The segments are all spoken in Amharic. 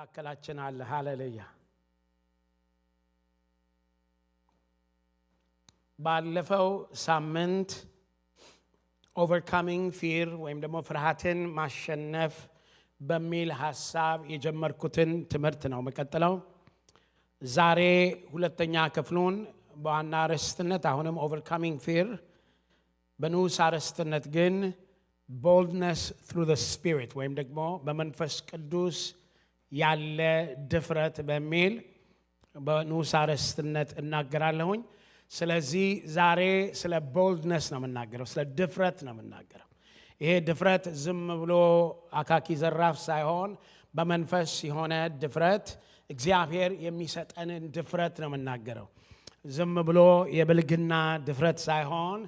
በመካከላችን አለ። ሃሌሉያ። ባለፈው ሳምንት overcoming fear ወይም ደግሞ ፍርሃትን ማሸነፍ በሚል ሐሳብ የጀመርኩትን ትምህርት ነው መቀጠለው። ዛሬ ሁለተኛ ክፍሉን በዋና አርዕስትነት አሁንም overcoming fear በንዑስ አርዕስትነት ግን boldness through the spirit ወይም ደግሞ በመንፈስ ቅዱስ ያለ ድፍረት በሚል በንዑስ አርዕስትነት እናገራለሁኝ። ስለዚህ ዛሬ ስለ boldness ነው የምናገረው፣ ስለ ድፍረት ነው የምናገረው። ይሄ ድፍረት ዝም ብሎ አካኪ ዘራፍ ሳይሆን በመንፈስ የሆነ ድፍረት፣ እግዚአብሔር የሚሰጠንን ድፍረት ነው የምናገረው። ዝም ብሎ የብልግና ድፍረት ሳይሆን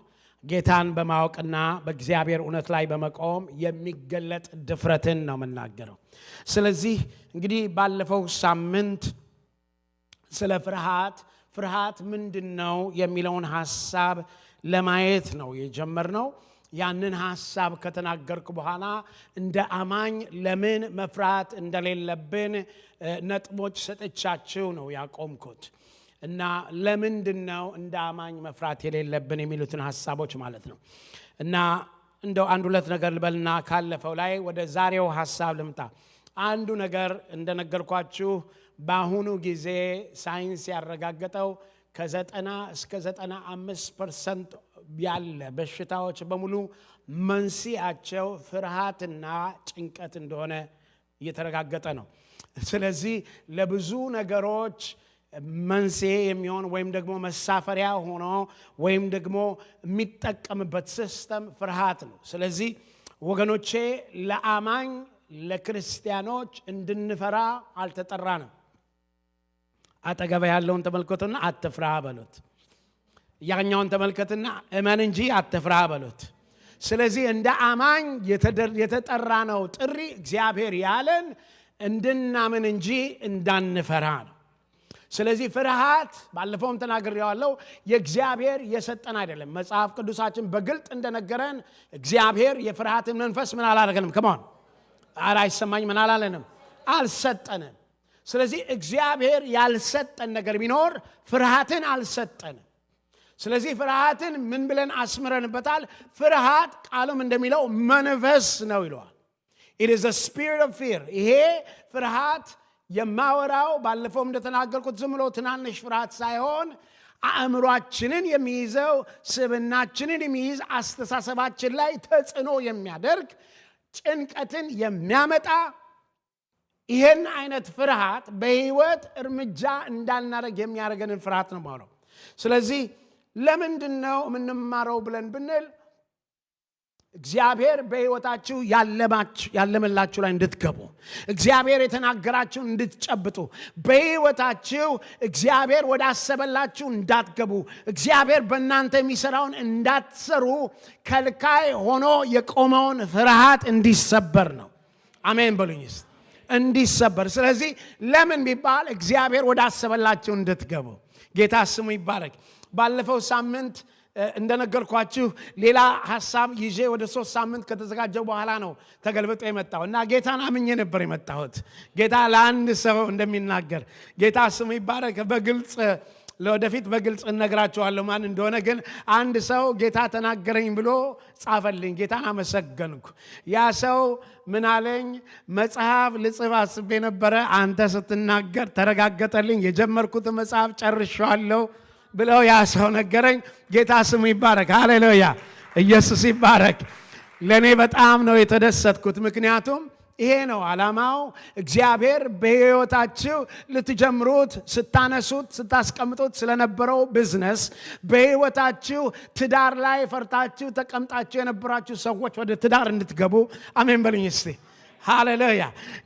ጌታን በማወቅና በእግዚአብሔር እውነት ላይ በመቆም የሚገለጥ ድፍረትን ነው የምናገረው። ስለዚህ እንግዲህ ባለፈው ሳምንት ስለ ፍርሃት ምንድነው የሚለውን ሐሳብ ለማየት ነው የጀመርነው። ያንን ሐሳብ ከተናገርኩ በኋላ እንደ አማኝ ለምን መፍራት እንደሌለብን ነጥቦች ሰጥቻችሁ ነው ያቆምኩት እና ለምንድነው እንደ አማኝ መፍራት የሌለብን የሚሉትን ሐሳቦች ማለት ነው። እና እንደው አንድ ሁለት ነገር ልበልና ካለፈው ላይ ወደ ዛሬው ሐሳብ ልምጣ። አንዱ ነገር እንደነገርኳችሁ በአሁኑ ጊዜ ሳይንስ ያረጋገጠው ከ90 እስከ 95% ያለ በሽታዎች በሙሉ መንስኤያቸው ፍርሃትና ጭንቀት እንደሆነ እየተረጋገጠ ነው። ስለዚህ ለብዙ ነገሮች መንስኤ የሚሆን ወይም ደግሞ መሳፈሪያ ሆኖ ወይም ደግሞ የሚጠቀምበት ሲስተም ፍርሃት ነው። ስለዚህ ወገኖቼ ለአማኝ ለክርስቲያኖች እንድንፈራ አልተጠራንም። አጠገብ ያለውን ተመልከቱና አትፍራ በሉት። ያኛውን ተመልከቱና እመን እንጂ አትፍራ በሉት። ስለዚህ እንደ አማኝ የተጠራ ነው ጥሪ። እግዚአብሔር ያለን እንድናምን እንጂ እንዳንፈራ ነው። ስለዚህ ፍርሃት ባለፈውም ተናግሬዋለሁ፣ የእግዚአብሔር የሰጠን አይደለም። መጽሐፍ ቅዱሳችን በግልጥ እንደነገረን እግዚአብሔር የፍርሃትን መንፈስ ምን አላደረገንም? ከማን አይሰማኝ ምን አላለንም? አልሰጠንም። ስለዚህ እግዚአብሔር ያልሰጠን ነገር ቢኖር ፍርሃትን አልሰጠንም። ስለዚህ ፍርሃትን ምን ብለን አስምረንበታል? ፍርሃት ቃሉም እንደሚለው መንፈስ ነው ይለዋል። it is a spirit of fear። ይሄ ፍርሃት የማወራው ባለፈውም እንደተናገርኩት ዝም ብሎ ትናንሽ ፍርሃት ሳይሆን አእምሯችንን የሚይዘው ስብናችንን የሚይዝ አስተሳሰባችን ላይ ተጽዕኖ የሚያደርግ ጭንቀትን የሚያመጣ ይሄን አይነት ፍርሃት በህይወት እርምጃ እንዳናደርግ የሚያደርገንን ፍርሃት ነው ማለት ነው። ስለዚህ ለምንድነው የምንማረው ብለን ብንል እግዚአብሔር በህይወታችሁ ያለመላችሁ ላይ እንድትገቡ፣ እግዚአብሔር የተናገራችሁን እንድትጨብጡ፣ በህይወታችሁ እግዚአብሔር ወዳሰበላችሁ እንዳትገቡ፣ እግዚአብሔር በእናንተ የሚሰራውን እንዳትሰሩ ከልካይ ሆኖ የቆመውን ፍርሃት እንዲሰበር ነው። አሜን በሉኝስ። እንዲሰበር። ስለዚህ ለምን ቢባል እግዚአብሔር ወዳሰበላችሁ እንድትገቡ። ጌታ ስሙ ይባረክ። ባለፈው ሳምንት እንደነገርኳችሁ ሌላ ሐሳብ ይዤ ወደ 3 ሳምንት ከተዘጋጀው በኋላ ነው ተገልብጦ የመጣው እና ጌታን አምኜ ነበር የመጣሁት። ጌታ ለአንድ ሰው እንደሚናገር ጌታ ስሙ ይባረክ። በግልጽ ለወደፊት በግልጽ እነግራችኋለሁ ማን እንደሆነ። ግን አንድ ሰው ጌታ ተናገረኝ ብሎ ጻፈልኝ። ጌታን አመሰገንኩ። ያ ሰው ምን አለኝ? መጽሐፍ ልጽፍ አስቤ ነበረ፣ አንተ ስትናገር ተረጋገጠልኝ፣ የጀመርኩት መጽሐፍ ጨርሻለሁ ብለው ያ ሰው ነገረኝ። ጌታ ስሙ ይባረክ። ሃሌሉያ፣ ኢየሱስ ይባረክ። ለኔ በጣም ነው የተደሰትኩት። ምክንያቱም ይሄ ነው ዓላማው። እግዚአብሔር በህይወታችሁ ልትጀምሩት ስታነሱት ስታስቀምጡት ስለነበረው ቢዝነስ፣ በህይወታችሁ ትዳር ላይ ፈርታችሁ ተቀምጣችሁ የነበራችሁ ሰዎች ወደ ትዳር እንድትገቡ አሜን በሉኝ እስቲ። ሃሌሉያ፣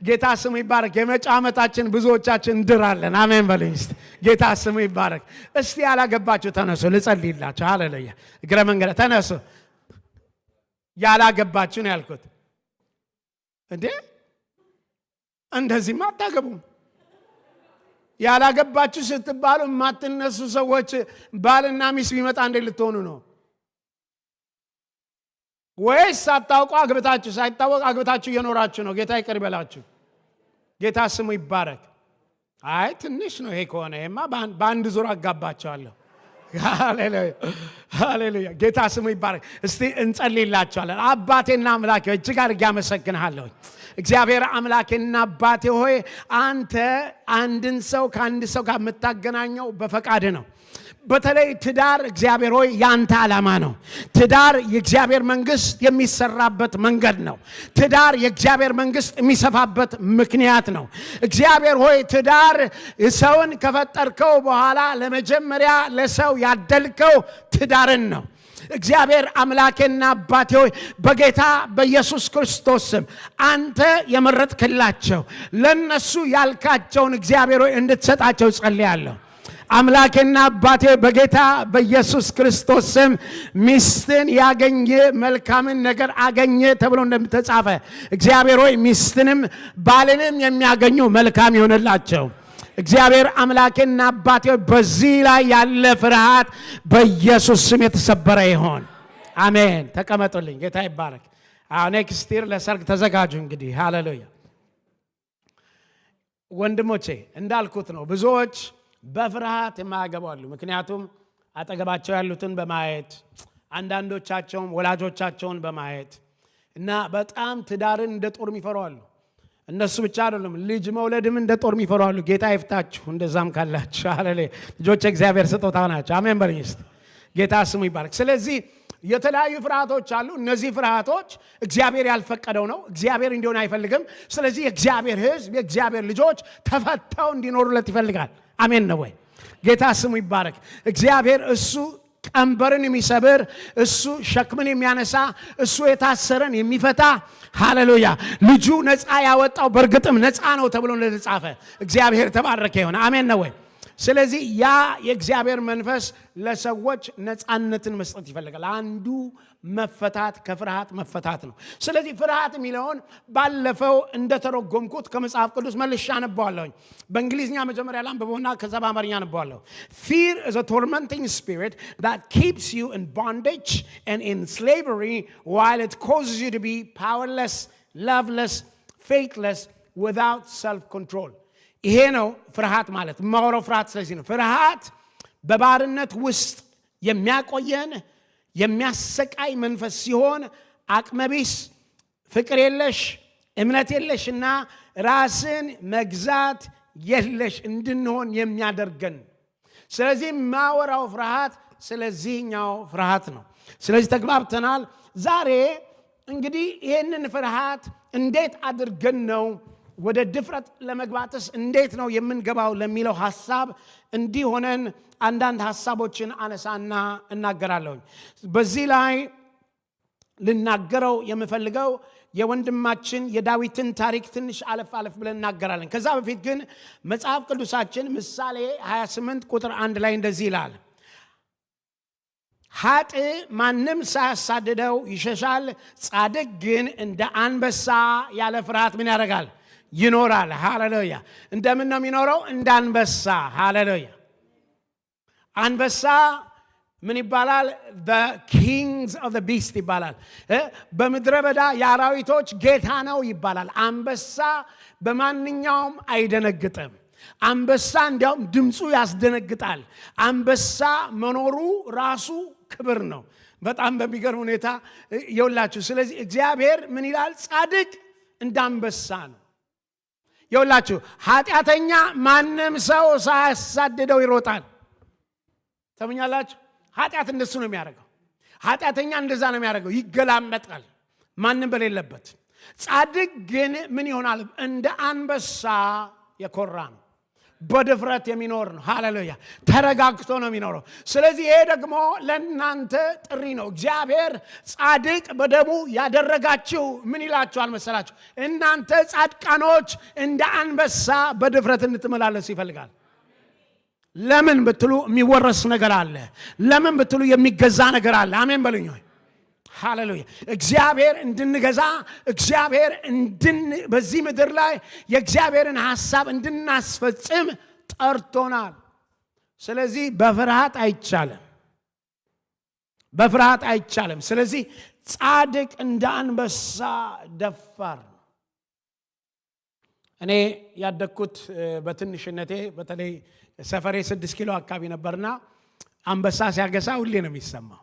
ጌታ ስሙ ይባረክ። የመጪው ዓመታችን ብዙዎቻችን እንድራለን። አሜን በሉኝ እስቲ። ጌታ ስሙ ይባረክ። እስቲ ያላገባችሁ ተነሱ ልጸልይላችሁ። ሃሌሉያ፣ እግረ መንገድ ተነሱ። ያላገባችሁ ነው ያልኩት። እንዴ እንደዚህማ አታገቡም። ያላገባችሁ ስትባሉ የማትነሱ ሰዎች ባልና ሚስት ቢመጣ እንዴት ልትሆኑ ነው? ወይስ ሳታውቁ አግብታችሁ ሳይታወቅ አግብታችሁ እየኖራችሁ ነው? ጌታ ይቅር ይበላችሁ። ጌታ ስሙ ይባረክ። አይ ትንሽ ነው ይሄ ከሆነማ በአንድ ዙር አጋባቸዋለሁ። ሃሌሉያ ጌታ ስሙ ይባረክ። እስቲ እንጸልይላችኋለን። አባቴና አምላኬ ሆይ እጅግ አድርጌ አመሰግንሃለሁ። እግዚአብሔር አምላኬና አባቴ ሆይ አንተ አንድን ሰው ከአንድ ሰው ጋር የምታገናኘው በፈቃድ ነው። በተለይ ትዳር እግዚአብሔር ሆይ ያንተ ዓላማ ነው። ትዳር የእግዚአብሔር መንግስት የሚሰራበት መንገድ ነው። ትዳር የእግዚአብሔር መንግስት የሚሰፋበት ምክንያት ነው። እግዚአብሔር ሆይ ትዳር ሰውን ከፈጠርከው በኋላ ለመጀመሪያ ለሰው ያደልከው ትዳርን ነው። እግዚአብሔር አምላኬና አባቴ ሆይ በጌታ በኢየሱስ ክርስቶስ ስም አንተ የመረጥክላቸው ለነሱ ያልካቸውን እግዚአብሔር ሆይ እንድትሰጣቸው ጸልያለሁ። አምላኬና አባቴ በጌታ በኢየሱስ ክርስቶስ ስም ሚስትን ያገኘ መልካምን ነገር አገኘ ተብሎ እንደተጻፈ እግዚአብሔር ሆይ ሚስትንም ባልንም የሚያገኙ መልካም ይሆንላቸው። እግዚአብሔር አምላኬና አባቴ በዚህ ላይ ያለ ፍርሃት በኢየሱስ ስም የተሰበረ ይሆን። አሜን። ተቀመጡልኝ። ጌታ ይባረክ። ኔክስት ይር ለሰርግ ተዘጋጁ። እንግዲህ ሃሌሉያ። ወንድሞቼ እንዳልኩት ነው ብዙዎች በፍርሃት የማያገባሉ። ምክንያቱም አጠገባቸው ያሉትን በማየት አንዳንዶቻቸውም ወላጆቻቸውን በማየት እና በጣም ትዳርን እንደ ጦር ይፈራሉ። እነሱ ብቻ አይደሉም ልጅ መውለድም እንደ ጦር ይፈራሉ። ጌታ ይፍታችሁ። እንደዛም ካላችሁ ሃሌሉያ። ልጆች እግዚአብሔር ስጦታ ናቸው። አሜን በሉኝ እስቲ። ጌታ ስሙ ይባረክ። ስለዚህ የተለያዩ ፍርሃቶች አሉ። እነዚህ ፍርሃቶች እግዚአብሔር ያልፈቀደው ነው። እግዚአብሔር እንዲሆን አይፈልግም። ስለዚህ የእግዚአብሔር ሕዝብ የእግዚአብሔር ልጆች ተፈተው እንዲኖሩለት ይፈልጋል። አሜን ነው ወይ? ጌታ ስሙ ይባረክ። እግዚአብሔር እሱ ቀንበርን የሚሰብር እሱ ሸክምን የሚያነሳ እሱ የታሰረን የሚፈታ ሃሌሉያ። ልጁ ነፃ ያወጣው በእርግጥም ነፃ ነው ተብሎ እንደተጻፈ እግዚአብሔር ተባረከ ይሁን። አሜን ነው ወይ? ስለዚህ ያ የእግዚአብሔር መንፈስ ለሰዎች ነፃነትን መስጠት ይፈልጋል። አንዱ መፈታት ከፍርሃት መፈታት ነው። ስለዚህ ፍርሃት የሚለውን ባለፈው እንደተረጎምኩት ከመጽሐፍ ቅዱስ መልሼ አነባዋለሁ። በእንግሊዝኛ መጀመሪያ ላንብበውና ከዛ በአማርኛ አነባዋለሁ። Fear is a tormenting spirit that keeps you in bondage and in slavery while it causes you to be powerless, loveless, faithless, without self-control. ይሄ ነው ፍርሃት ማለት። ማወራው ፍርሃት ስለዚህ ነው። ፍርሃት በባርነት ውስጥ የሚያቆየን የሚያሰቃይ መንፈስ ሲሆን አቅመቢስ፣ ፍቅር የለሽ፣ እምነት የለሽና ራስን መግዛት የለሽ እንድንሆን የሚያደርገን። ስለዚህ ማወራው ፍርሃት ስለዚህኛው ፍርሃት ነው። ስለዚህ ተግባብተናል። ዛሬ እንግዲህ ይህንን ፍርሃት እንዴት አድርገን ነው ወደ ድፍረት ለመግባትስ እንዴት ነው የምንገባው ለሚለው ሐሳብ እንዲሆነን አንዳንድ ሐሳቦችን አነሳና እናገራለሁ። በዚህ ላይ ልናገረው የምፈልገው የወንድማችን የዳዊትን ታሪክ ትንሽ አለፍ አለፍ ብለን እናገራለን። ከዛ በፊት ግን መጽሐፍ ቅዱሳችን ምሳሌ 28 ቁጥር 1 ላይ እንደዚህ ይላል፣ ኃጥእ ማንም ሳያሳድደው ይሸሻል፣ ጻድቅ ግን እንደ አንበሳ ያለ ፍርሃት ምን ያደርጋል? ይኖራል። ሃሌሉያ። እንደምን ነው የሚኖረው? እንደ አንበሳ። ሃሌሉያ። አንበሳ ምን ይባላል? the kings of the beast ይባላል። በምድረ በዳ የአራዊቶች ጌታ ነው ይባላል። አንበሳ በማንኛውም አይደነግጥም። አንበሳ እንዲያውም ድምፁ ያስደነግጣል። አንበሳ መኖሩ ራሱ ክብር ነው። በጣም በሚገርም ሁኔታ ይውላችሁ። ስለዚህ እግዚአብሔር ምን ይላል? ጻድቅ እንደ አንበሳ ነው። ይውላችሁ ኃጢአተኛ ማንም ሰው ሳያሳድደው ይሮጣል። ተመኛላችሁ? ኃጢአት እንደሱ ነው የሚያደርገው። ኃጢአተኛ እንደዛ ነው የሚያደርገው፣ ይገላመጣል ማንም በሌለበት። ጻድቅ ግን ምን ይሆናል? እንደ አንበሳ የኮራ ነው፣ በድፍረት የሚኖር ነው። ሃሌሉያ። ተረጋግቶ ነው የሚኖረው። ስለዚህ ይሄ ደግሞ ለእናንተ ጥሪ ነው። እግዚአብሔር ጻድቅ በደሙ ያደረጋችሁ ምን ይላችኋል መሰላችሁ? እናንተ ጻድቃኖች እንደ አንበሳ በድፍረት እንድትመላለሱ ይፈልጋል። ለምን ብትሉ የሚወረስ ነገር አለ። ለምን ብትሉ የሚገዛ ነገር አለ። አሜን በሉኝ። ሃሌሉያ። እግዚአብሔር እንድንገዛ፣ እግዚአብሔር በዚህ ምድር ላይ የእግዚአብሔርን ሐሳብ እንድናስፈጽም ጠርቶናል። ስለዚህ በፍርሃት አይቻልም፣ በፍርሃት አይቻልም። ስለዚህ ጻድቅ እንደ አንበሳ ደፋር ነው። እኔ ያደኩት በትንሽነቴ በተለይ ሰፈሬ 6 ኪሎ አካባቢ ነበርና አንበሳ ሲያገሳ ሁሌ ነው የሚሰማው።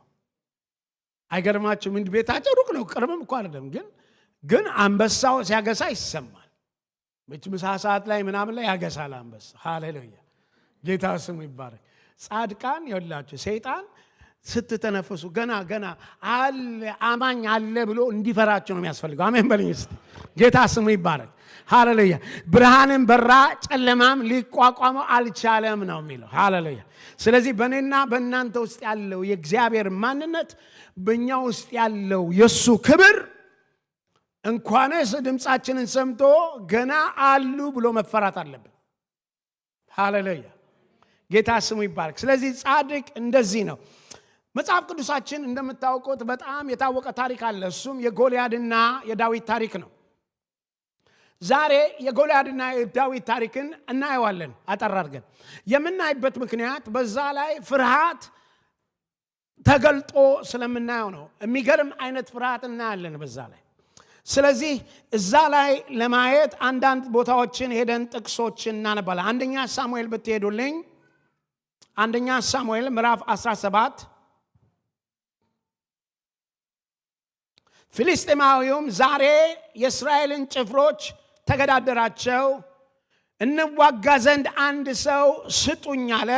አይገርማችሁም? እንዴ ቤታቸው ሩቅ ነው፣ ቅርብም እኮ አይደለም፣ ግን አንበሳው ሲያገሳ ይሰማል። ምሳ ሰዓት ላይ ምናምን ላይ ያገሳል አንበሳ። ሃሌሉያ ጌታ ስሙ ይባረክ። ጻድቃን ይወላችሁ ሰይጣን ስትተነፈሱ ገና አለ አማኝ አለ ብሎ እንዲፈራችሁ ነው የሚያስፈልገው። አሜን በልኝ እስቲ። ጌታ ስሙ ይባረክ። ሃሌሉያ። ብርሃንም በራ ጨለማም ሊቋቋመው አልቻለም ነው የሚለው። ሃሌሉያ። ስለዚህ በእኔና በእናንተ ውስጥ ያለው የእግዚአብሔር ማንነት፣ በእኛ ውስጥ ያለው የሱ ክብር እንኳንስ ድምፃችንን ሰምቶ ገና አሉ ብሎ መፈራት አለብን። ሃሌሉያ ጌታ ስሙ ይባረክ። ስለዚህ ጻድቅ እንደዚህ ነው። መጽሐፍ ቅዱሳችን እንደምታውቁት በጣም የታወቀ ታሪክ አለ። እሱም የጎልያድና የዳዊት ታሪክ ነው። ዛሬ የጎልያድና የዳዊት ታሪክን እናየዋለን አጠር አድርገን። የምናይበት ምክንያት በዛ ላይ ፍርሃት ተገልጦ ስለምናየው ነው። የሚገርም አይነት ፍርሃት እናያለን በዛ ላይ። ስለዚህ እዛ ላይ ለማየት አንዳንድ ቦታዎችን ሄደን ጥቅሶችን እናነባለን። አንደኛ ሳሙኤል ብትሄዱልኝ፣ አንደኛ ሳሙኤል ምዕራፍ 17 ፊልስጤማዊውም ዛሬ የእስራኤልን ጭፍሮች ተገዳደራቸው፣ እንዋጋ ዘንድ አንድ ሰው ስጡኝ አለ።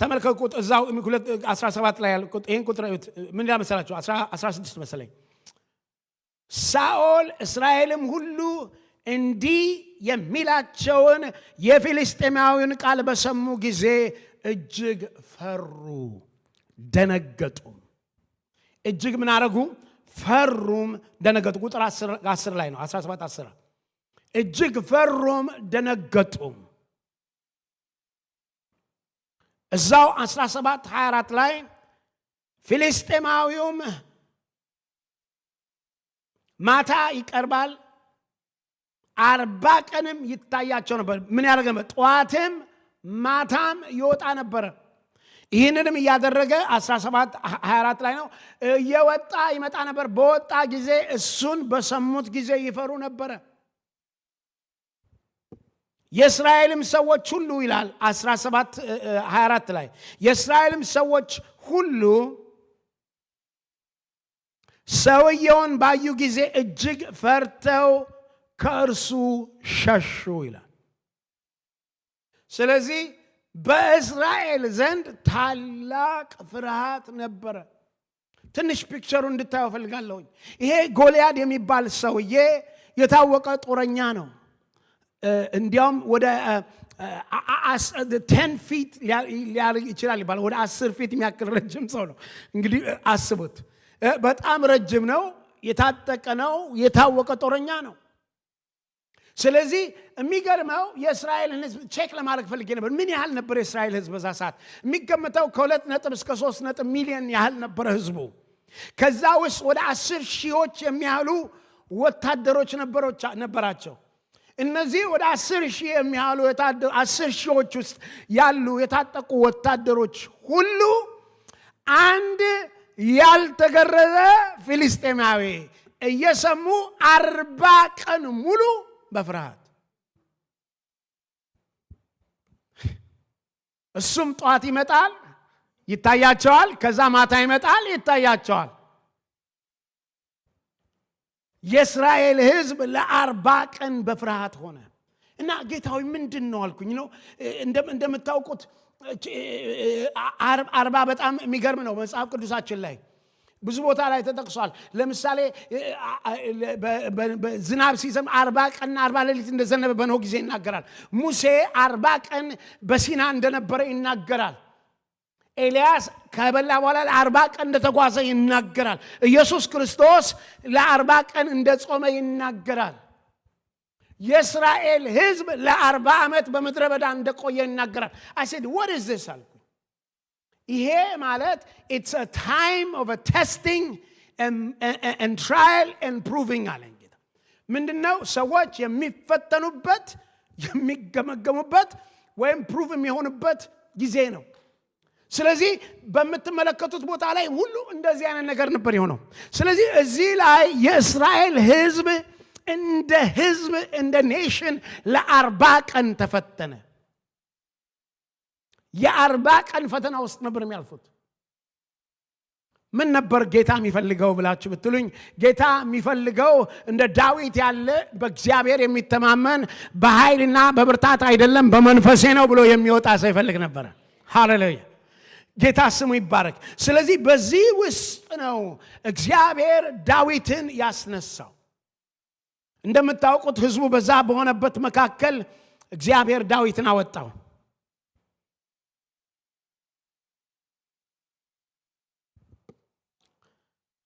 ተመልከቱ እዛው 17 ላይ ያለው ይሄን ቁጥር ምን ይላል መሰላችሁ? 16 መሰለኝ። ሳኦል እስራኤልም ሁሉ እንዲህ የሚላቸውን የፊልስጤማዊውን ቃል በሰሙ ጊዜ እጅግ ፈሩ ደነገጡም። እጅግ ምን አረጉ? ፈሩም ደነገጡ። ቁጥር 10 ላይ ነው። 17 10 እጅግ ፈሩም ደነገጡም። እዛው 17 24 ላይ ፊልስጤማዊውም ማታ ይቀርባል 40 ቀንም ይታያቸው ነበር። ምን ያደርግ ነበር? ጠዋትም ማታም ይወጣ ነበር። ይህንንም እያደረገ 17 24 ላይ ነው እየወጣ ይመጣ ነበር። በወጣ ጊዜ እሱን በሰሙት ጊዜ ይፈሩ ነበር። የእስራኤልም ሰዎች ሁሉ ይላል 17 24 ላይ የእስራኤልም ሰዎች ሁሉ ሰውየውን ባዩ ጊዜ እጅግ ፈርተው ከእርሱ ሸሹ ይላል። ስለዚህ በእስራኤል ዘንድ ታላቅ ፍርሃት ነበረ። ትንሽ ፒክቸሩ እንድታየው ፈልጋለሁ። ይሄ ጎልያድ የሚባል ሰውዬ የታወቀ ጦረኛ ነው። እንዲያውም ወደ 10 ፊት ሊያርግ ይችላል ይባላል። ወደ 10 ፊት የሚያክል ረጅም ሰው ነው። እንግዲህ አስቡት። በጣም ረጅም ነው፣ የታጠቀ ነው፣ የታወቀ ጦረኛ ነው። ስለዚህ የሚገርመው የእስራኤልን ሕዝብ ቼክ ለማድረግ ፈልጌ ነበር። ምን ያህል ነበር የእስራኤል ሕዝብ በዛ ሰዓት? የሚገመተው ከ2 እስከ 3 ሚሊዮን ያህል ነበረ ሕዝቡ። ከዛ ውስጥ ወደ 10 ሺዎች የሚያህሉ ወታደሮች ነበራቸው። እነዚህ ወደ 10 ሺህ የሚያህሉ 10 ሺዎች ውስጥ ያሉ የታጠቁ ወታደሮች ሁሉ አንድ ያልተገረዘ ፊልስጤማዊ እየሰሙ 40 ቀን ሙሉ በፍርሃት እሱም ጧት ይመጣል ይታያቸዋል፣ ከዛ ማታ ይመጣል ይታያቸዋል። የእስራኤል ሕዝብ ለ40 ቀን በፍርሃት ሆነ እና ጌታዊ ምንድን ነው አልኩኝ። ነው እንደምታውቁት 40 በጣም የሚገርም ነው። መጽሐፍ ቅዱሳችን ላይ ብዙ ቦታ ላይ ተጠቅሷል። ለምሳሌ ዝናብ ሲዘንብ 40 ቀንና 40 ሌሊት እንደዘነበ በኖህ ጊዜ ይናገራል። ሙሴ 40 ቀን በሲና እንደነበረ ይናገራል። ኤልያስ ከበላ በኋላ ለ40 ቀን እንደተጓዘ ይናገራል። ኢየሱስ ክርስቶስ ለ40 ቀን እንደጾመ ይናገራል። የእስራኤል ሕዝብ ለ40 ዓመት በምድረ በዳ እንደቆየ ይናገራል። I said what is this አልኩ። ይሄ ማለት it's a time of a testing and trial and proving አለኝ ጌታ። ምንድነው? ሰዎች የሚፈተኑበት የሚገመገሙበት ወይም ፕሩቭ የሚሆኑበት ጊዜ ነው። ስለዚህ በምትመለከቱት ቦታ ላይ ሁሉ እንደዚህ አይነት ነገር ነበር የሆነው። ስለዚህ እዚህ ላይ የእስራኤል ሕዝብ እንደ ህዝብ እንደ ኔሽን ለ40 ቀን ተፈተነ። የ40 ቀን ፈተና ውስጥ ነበር የሚያልፉት። ምን ነበር ጌታ የሚፈልገው ብላችሁ ብትሉኝ፣ ጌታ የሚፈልገው እንደ ዳዊት ያለ በእግዚአብሔር የሚተማመን በኃይልና በብርታት አይደለም በመንፈሴ ነው ብሎ የሚወጣ ሰው ይፈልግ ነበር። ሃሌሉያ! ጌታ ስሙ ይባረክ። ስለዚህ በዚህ ውስጥ ነው እግዚአብሔር ዳዊትን ያስነሳው። እንደምታውቁት ህዝቡ በዛ በሆነበት መካከል እግዚአብሔር ዳዊትን አወጣው።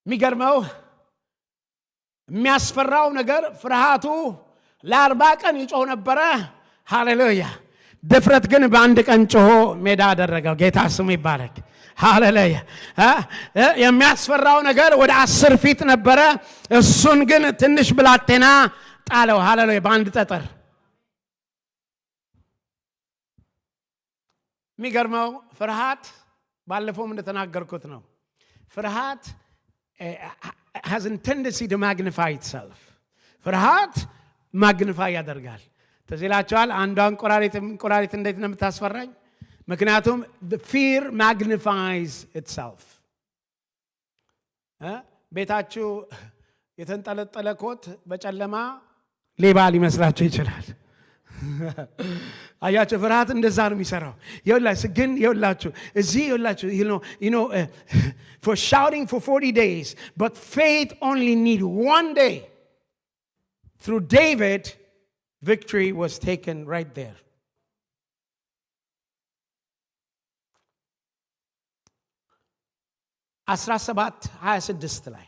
የሚገርመው የሚያስፈራው ነገር ፍርሃቱ ለ40 ቀን ይጮህ ነበረ። ሃሌሉያ! ድፍረት ግን በአንድ ቀን ጮሆ ሜዳ አደረገው። ጌታ ስሙ ይባረክ። ሃሌሉያ! የሚያስፈራው ነገር ወደ 10 ፊት ነበረ። እሱን ግን ትንሽ ብላቴና ጣለው። ሃሌሉያ! በአንድ ጠጠር። የሚገርመው ፍርሃት ባለፈውም እንደተናገርኩት ነው። ፍርሃት has a tendency to magnify itself. ፍርሃት ማግኒፋይ ያደርጋል። ተዚላችኋል። አንዷን ቆራሪት እንዴት ነው የምታስፈራኝ? ምክንያቱም the fear magnifies itself. ቤታችሁ የተንጠለጠለ ኮት በጨለማ ሌባ ሊመስላችሁ ይችላል። አያችሁ፣ ፍርሃት እንደዛ ነው የሚሰራው። ይኸውላችሁ ግን ይኸውላችሁ እዚህ ይኸውላችሁ you know for shouting for 40 days but faith only need one day. Through David victory was taken right there. አስራሰባት 26 ላይ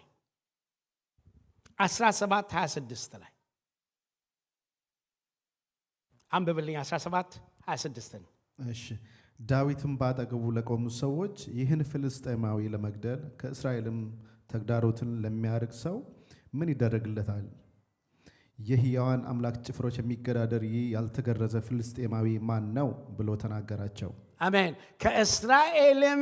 17:26 ላይ አንብብልኝ። 17:26 ነው። እሺ። ዳዊትም ባጠገቡ ለቆሙ ሰዎች ይህን ፍልስጤማዊ ለመግደል ከእስራኤልም ተግዳሮትን ለሚያርቅ ሰው ምን ይደረግለታል? የሕያዋን አምላክ ጭፍሮች የሚገዳደር ይህ ያልተገረዘ ፍልስጤማዊ ማን ነው ብሎ ተናገራቸው። አሜን። ከእስራኤልም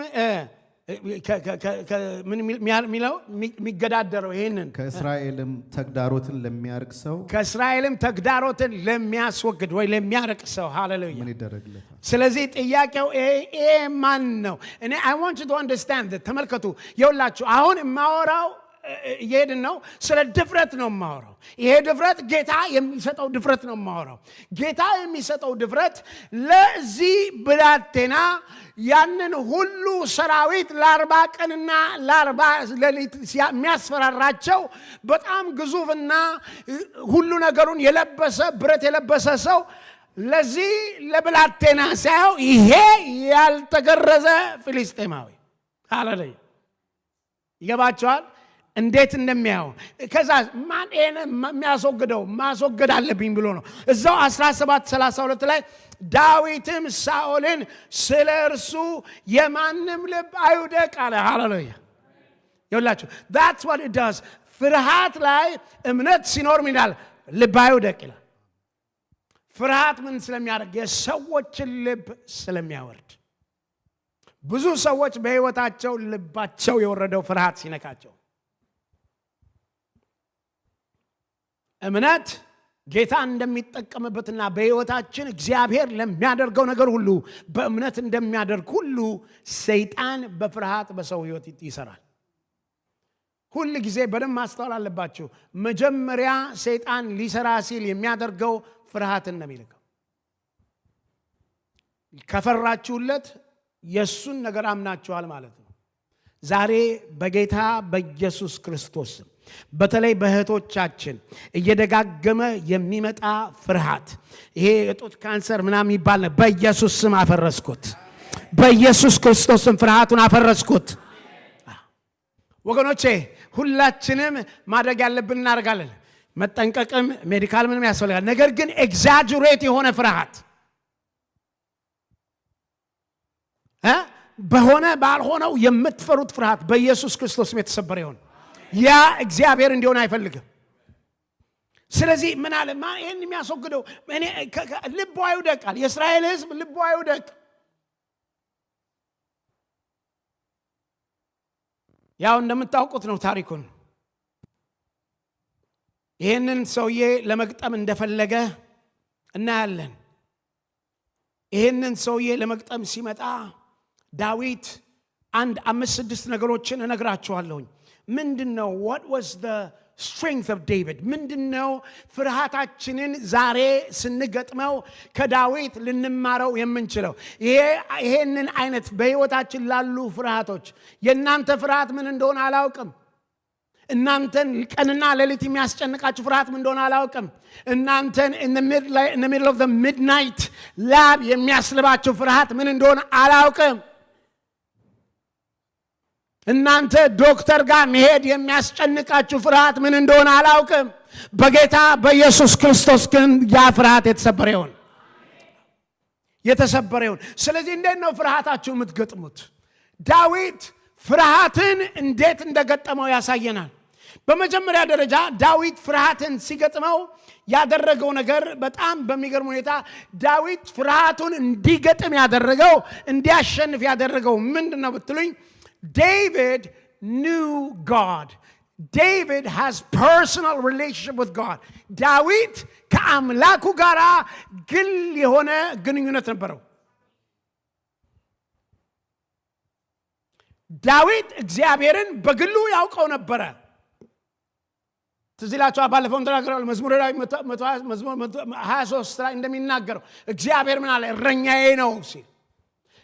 ምን የሚለው የሚገዳደረው ይሄንን ከእስራኤልም ተግዳሮትን ለሚያርቅ ሰው ከእስራኤልም ተግዳሮትን ለሚያስወግድ ወይ ለሚያርቅ ሰው ሃሌሉያ ምን ይደረግለታል? ስለዚህ ጥያቄው ይሄ ማን ነው? እኔ I want you to understand that ተመልከቱ። ይኸውላችሁ አሁን የማወራው እየሄድን ነው። ስለ ድፍረት ነው የማወራው። ይሄ ድፍረት ጌታ የሚሰጠው ድፍረት ነው የማወራው። ጌታ የሚሰጠው ድፍረት ለዚህ ብላቴና ያንን ሁሉ ሰራዊት ለ40 ቀንና ለ40 ሌሊት የሚያስፈራራቸው በጣም ግዙፍና ሁሉ ነገሩን የለበሰ ብረት የለበሰ ሰው ለዚህ ለብላቴና ሳይሆን ይሄ ያልተገረዘ ፍልስጤማዊ ሃሌሉያ ይገባቸዋል እንዴት እንደሚያው። ከዛ ማን የሚያስወግደው ማስወገድ አለብኝ ብሎ ነው። እዛው 17:32 ላይ ዳዊትም ሳኦልን ስለ እርሱ የማንም ልብ አይውደቅ አለ። ሃሌሉያ ይኸውላችሁ that's what it does። ፍርሃት ላይ እምነት ሲኖር ምን ይላል? ልብ አይውደቅ ይላል። ፍርሃት ምን ስለሚያደርግ? የሰዎችን ልብ ስለሚያወርድ። ብዙ ሰዎች በህይወታቸው ልባቸው የወረደው ፍርሃት ሲነካቸው። እምነት ጌታ እንደሚጠቀምበትና በህይወታችን እግዚአብሔር ለሚያደርገው ነገር ሁሉ በእምነት እንደሚያደርግ ሁሉ ሰይጣን በፍርሃት በሰው ህይወት ይሰራል። ሁሉ ጊዜ በደንብ ማስተዋል አለባችሁ። መጀመሪያ ሰይጣን ሊሰራ ሲል የሚያደርገው ፍርሃትን ነው የሚልከው። ከፈራችሁለት የሱን ነገር አምናችኋል ማለት ነው። ዛሬ በጌታ በኢየሱስ ክርስቶስ በተለይ በእህቶቻችን እየደጋገመ የሚመጣ ፍርሃት፣ ይሄ የጡት ካንሰር ምናምን ይባል ነው፣ በኢየሱስ ስም አፈረስኩት። በኢየሱስ ክርስቶስ ስም ፍርሃቱን አፈረስኩት። ወገኖቼ ሁላችንም ማድረግ ያለብን እናደርጋለን። መጠንቀቅም ሜዲካል ምንም ያስፈልጋል። ነገር ግን ኤግዛጀሬት የሆነ ፍርሃት በሆነ ባልሆነው የምትፈሩት ፍርሃት በኢየሱስ ክርስቶስ የተሰበረ ይሁን። ያ እግዚአብሔር እንዲሆን አይፈልግም። ስለዚህ ምን አለ ይሄን የሚያስወግደው እኔ ልቡ አይውደቃል። የእስራኤል ሕዝብ ልቡ አይውደቅ። ያው እንደምታውቁት ነው ታሪኩን። ይህንን ሰውዬ ለመግጠም እንደፈለገ እናያለን። ይህንን ሰውዬ ለመግጠም ሲመጣ ዳዊት አንድ 5-6 ነገሮችን እነግራችኋለሁኝ። ምንድነው what was the strength of David? ምንድነው ፍርሃታችንን ዛሬ ስንገጥመው ከዳዊት ልንማረው የምንችለው? ይሄንን አይነት በህይወታችን ላሉ ፍርሃቶች የእናንተ ፍርሃት ምን እንደሆነ አላውቅም። እናንተን ቀንና ሌሊት የሚያስጨንቃችሁ ፍርሃት ምን እንደሆነ አላውቅም። እናንተን in the middle of the midnight ላብ የሚያስልባችሁ ፍርሃት ምን እንደሆነ አላውቅም። እናንተ ዶክተር ጋር መሄድ የሚያስጨንቃችሁ ፍርሃት ምን እንደሆነ አላውቅም። በጌታ በኢየሱስ ክርስቶስ ግን ያ ፍርሃት የተሰበረ ይሁን። ስለዚህ እንዴት ነው ፍርሃታችሁ የምትገጥሙት? ዳዊት ፍርሃትን እንዴት እንደገጠመው ያሳየናል። በመጀመሪያ ደረጃ ዳዊት ፍርሃትን ሲገጥመው ያደረገው ነገር በጣም በሚገርም ሁኔታ ዳዊት ፍርሃቱን እንዲገጥም ያደረገው እንዲያሸንፍ ያደረገው ምንድነው ብትሉኝ David knew God. David has personal relationship with God. ዳዊት ከአምላኩ ጋር ግል የሆነ ግንኙነት ነበረው። ዳዊት እግዚአብሔርን በግሉ ያውቀው ነበረ። ትዝ ይላችኋል፣ ባለፈው ተናግረናል። መዝሙረ ዳዊት 23 ላይ እንደሚናገረው እግዚአብሔር ምን አለ? እረኛዬ ነው ሲል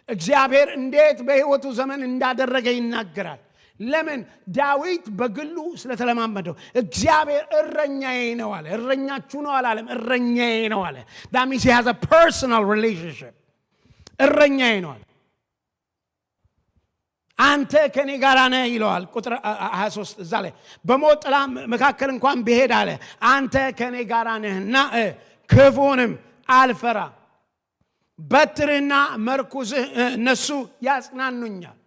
እግዚአብሔር እንዴት በህይወቱ ዘመን እንዳደረገ ይናገራል። ለምን? ዳዊት በግሉ ስለተለማመደው። እግዚአብሔር እረኛዬ ነው አለ። እረኛችሁ ነው አላለም፣ እረኛዬ ነው አለ። that means he has a personal relationship። እረኛዬ ነው አለ። አንተ ከኔ ጋር ነህ ይለዋል። ቁጥር 23 እዛ ላይ በሞት ጥላ መካከል እንኳን ብሄድ አለ አንተ ከኔ ጋር ነህና ክፉንም አልፈራ፣ በትርህና መርኩዝህ እነሱ ያጽናኑኛል።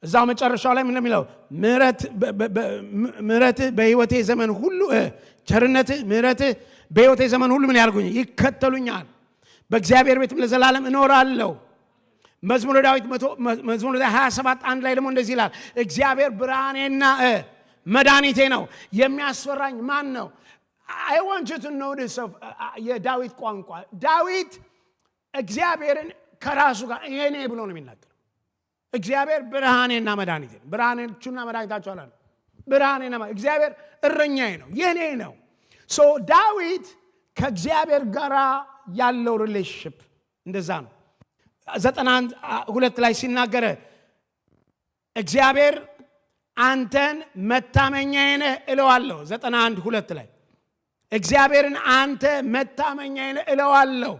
እዛው መጨረሻው ላይ ምን እንደሚለው ምሕረትህ በሕይወቴ ዘመን ሁሉ ቸርነትህ ምሕረትህ በሕይወቴ ዘመን ሁሉ ምን ያርጉኝ? ይከተሉኛል። በእግዚአብሔር ቤትም ለዘላለም እኖራለሁ። መዝሙረ ዳዊት 27:1 ላይ ደግሞ እንደዚህ ይላል፣ እግዚአብሔር ብርሃኔና መድኃኒቴ ነው፣ የሚያስፈራኝ ማን ነው? I want you to notice የዳዊት ቋንቋ። ዳዊት እግዚአብሔርን ከራሱ ጋር የኔ ብሎ ነው የሚናገረው። እግዚአብሔር ብርሃኔና መድኃኒቴ ነው። ብርሃኔቹና መድኃኒታቸው አላለ። ብርሃኔና እግዚአብሔር እረኛዬ ነው፣ የኔ ነው። ሶ ዳዊት ከእግዚአብሔር ጋር ያለው ሪሌሽንሺፕ እንደዛ ነው። 91:2 ላይ ሲናገር እግዚአብሔር አንተን መታመኛዬ ነህ እለዋለሁ። 91:2 ላይ እግዚአብሔርን አንተ መታመኛዬ ነህ እለዋለሁ፣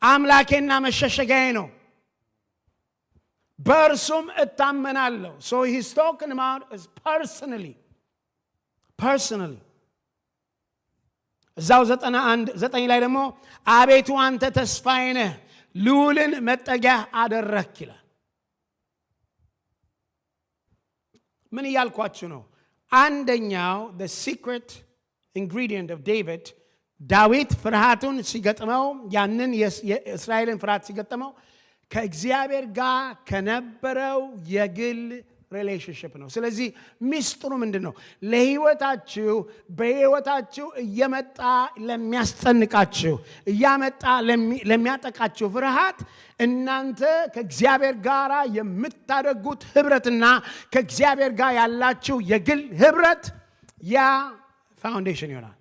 አምላኬና መሸሸጊያዬ ነው፣ በእርሱም እታመናለሁ። so he's talking about us personally እዛው 91:9 ላይ ደግሞ አቤቱ አንተ ተስፋዬ ነህ፣ ልዑልን መጠጊያ አደረግክ ይላል። ምን እያልኳችሁ ነው? አንደኛው the secret ingredient of David ዳዊት ፍርሃቱን ሲገጥመው ያንን የእስራኤልን ፍርሃት ሲገጥመው ከእግዚአብሔር ጋር ከነበረው የግል ሪሌሽንሺፕ ነው። ስለዚህ ሚስጥሩ ምንድነው? ለህይወታችሁ በህይወታችሁ እየመጣ ለሚያስጨንቃችሁ እያመጣ ለሚያጠቃችሁ ፍርሃት እናንተ ከእግዚአብሔር ጋር የምታደርጉት ህብረትና ከእግዚአብሔር ጋር ያላችሁ የግል ህብረት ያ ፋውንዴሽን ይሆናል።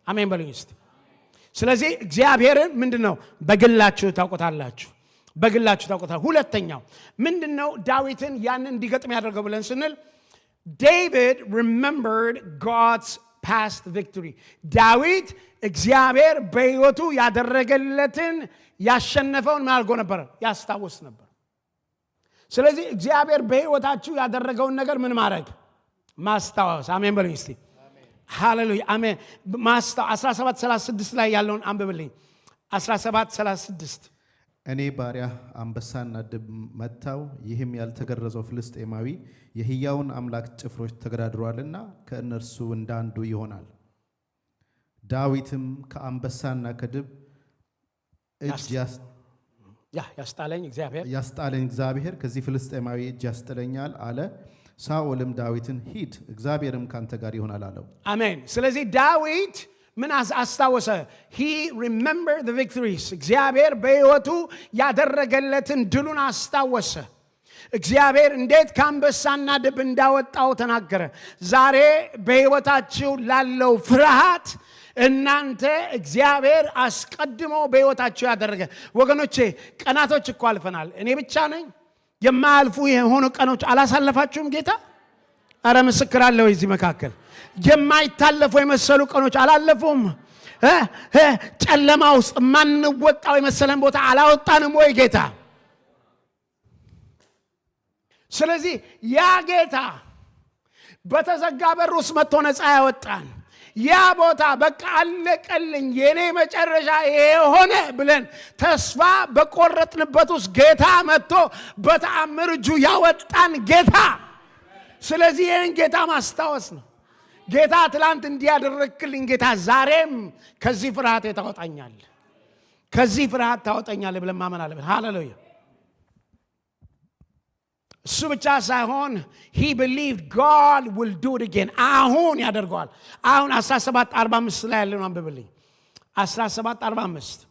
አሜን በሉኝ እስቲ። ስለዚህ እግዚአብሔርን ምንድነው? በግላችሁ ታውቁታላችሁ። ሁለተኛው ምንድነው ዳዊትን ያንን እንዲገጥም ያደርገው ብለን ስንል David remembered God's past victory። ዳዊት እግዚአብሔር በህይወቱ ያደረገለትን ያሸነፈውን ምን አድርጎ ነበር? ያስታውስ ነበር። ስለዚህ እግዚአብሔር በህይወታችሁ ያደረገውን ነገር ምን ማድረግ? ማስታወስ። አሜን በሉኝ እስቲ። ሃሌሉያ አሜን። 17:36 ላይ ያለውን አንብብልኝ። 17:36 እኔ ባሪያ አንበሳና ድብ መታው፣ ይህም ያልተገረዘው ፍልስጤማዊ የሕያውን አምላክ ጭፍሮች ተገዳድሯልና ከእነርሱ እንዳንዱ ይሆናል። ዳዊትም ከአንበሳና ከድብ እጅ ያስጣለኝ እግዚአብሔር ከዚህ ፍልስጤማዊ እጅ ያስጥለኛል አለ። ሳኦልም ዳዊትን ሂድ እግዚአብሔርም ካንተ ጋር ይሆናል አለው። አሜን። ስለዚህ ዳዊት ምን አስታወሰ? he remembered the victories እግዚአብሔር በሕይወቱ ያደረገለትን ድሉን አስታወሰ። እግዚአብሔር እንዴት ከአንበሳና ድብ እንዳወጣው ተናገረ። ዛሬ በሕይወታችሁ ላለው ፍርሃት እናንተ እግዚአብሔር አስቀድሞ በሕይወታችሁ ያደረገ ወገኖቼ፣ ቀናቶች እኮ አልፈናል። እኔ ብቻ ነኝ? የማያልፉ የሆኑ ቀኖች አላሳለፋችሁም? ጌታ አረ ምስክር አለ ወይ? እዚህ መካከል የማይታለፉ የመሰሉ ቀኖች አላለፉም? ጨለማ ውስጥ ማንወጣው የመሰለን ቦታ አላወጣንም ወይ ጌታ? ስለዚህ ያ ጌታ በተዘጋ በር ውስጥ መጥቶ ነፃ ያወጣን ያ ቦታ በቃ አለቀልኝ የኔ መጨረሻ የሆነ ብለን ተስፋ በቆረጥንበት ውስጥ ጌታ መጥቶ በተአምር እጁ ያወጣን ጌታ። ስለዚህ ይህን ጌታ ማስታወስ ነው። ጌታ ትላንት እንዲያደረግክልኝ ጌታ ዛሬም ከዚህ ፍርሃት ታወጣኛል፣ ከዚህ ፍርሃት ታወጣኛል ብለን ማመን አለብን። ሃሌሉያ። እሱ ብቻ ሳይሆን he believed God will do it again። አሁን ያደርገዋል። አሁን 17:45 ላይ ያለውን አንብብልኝ። 17:45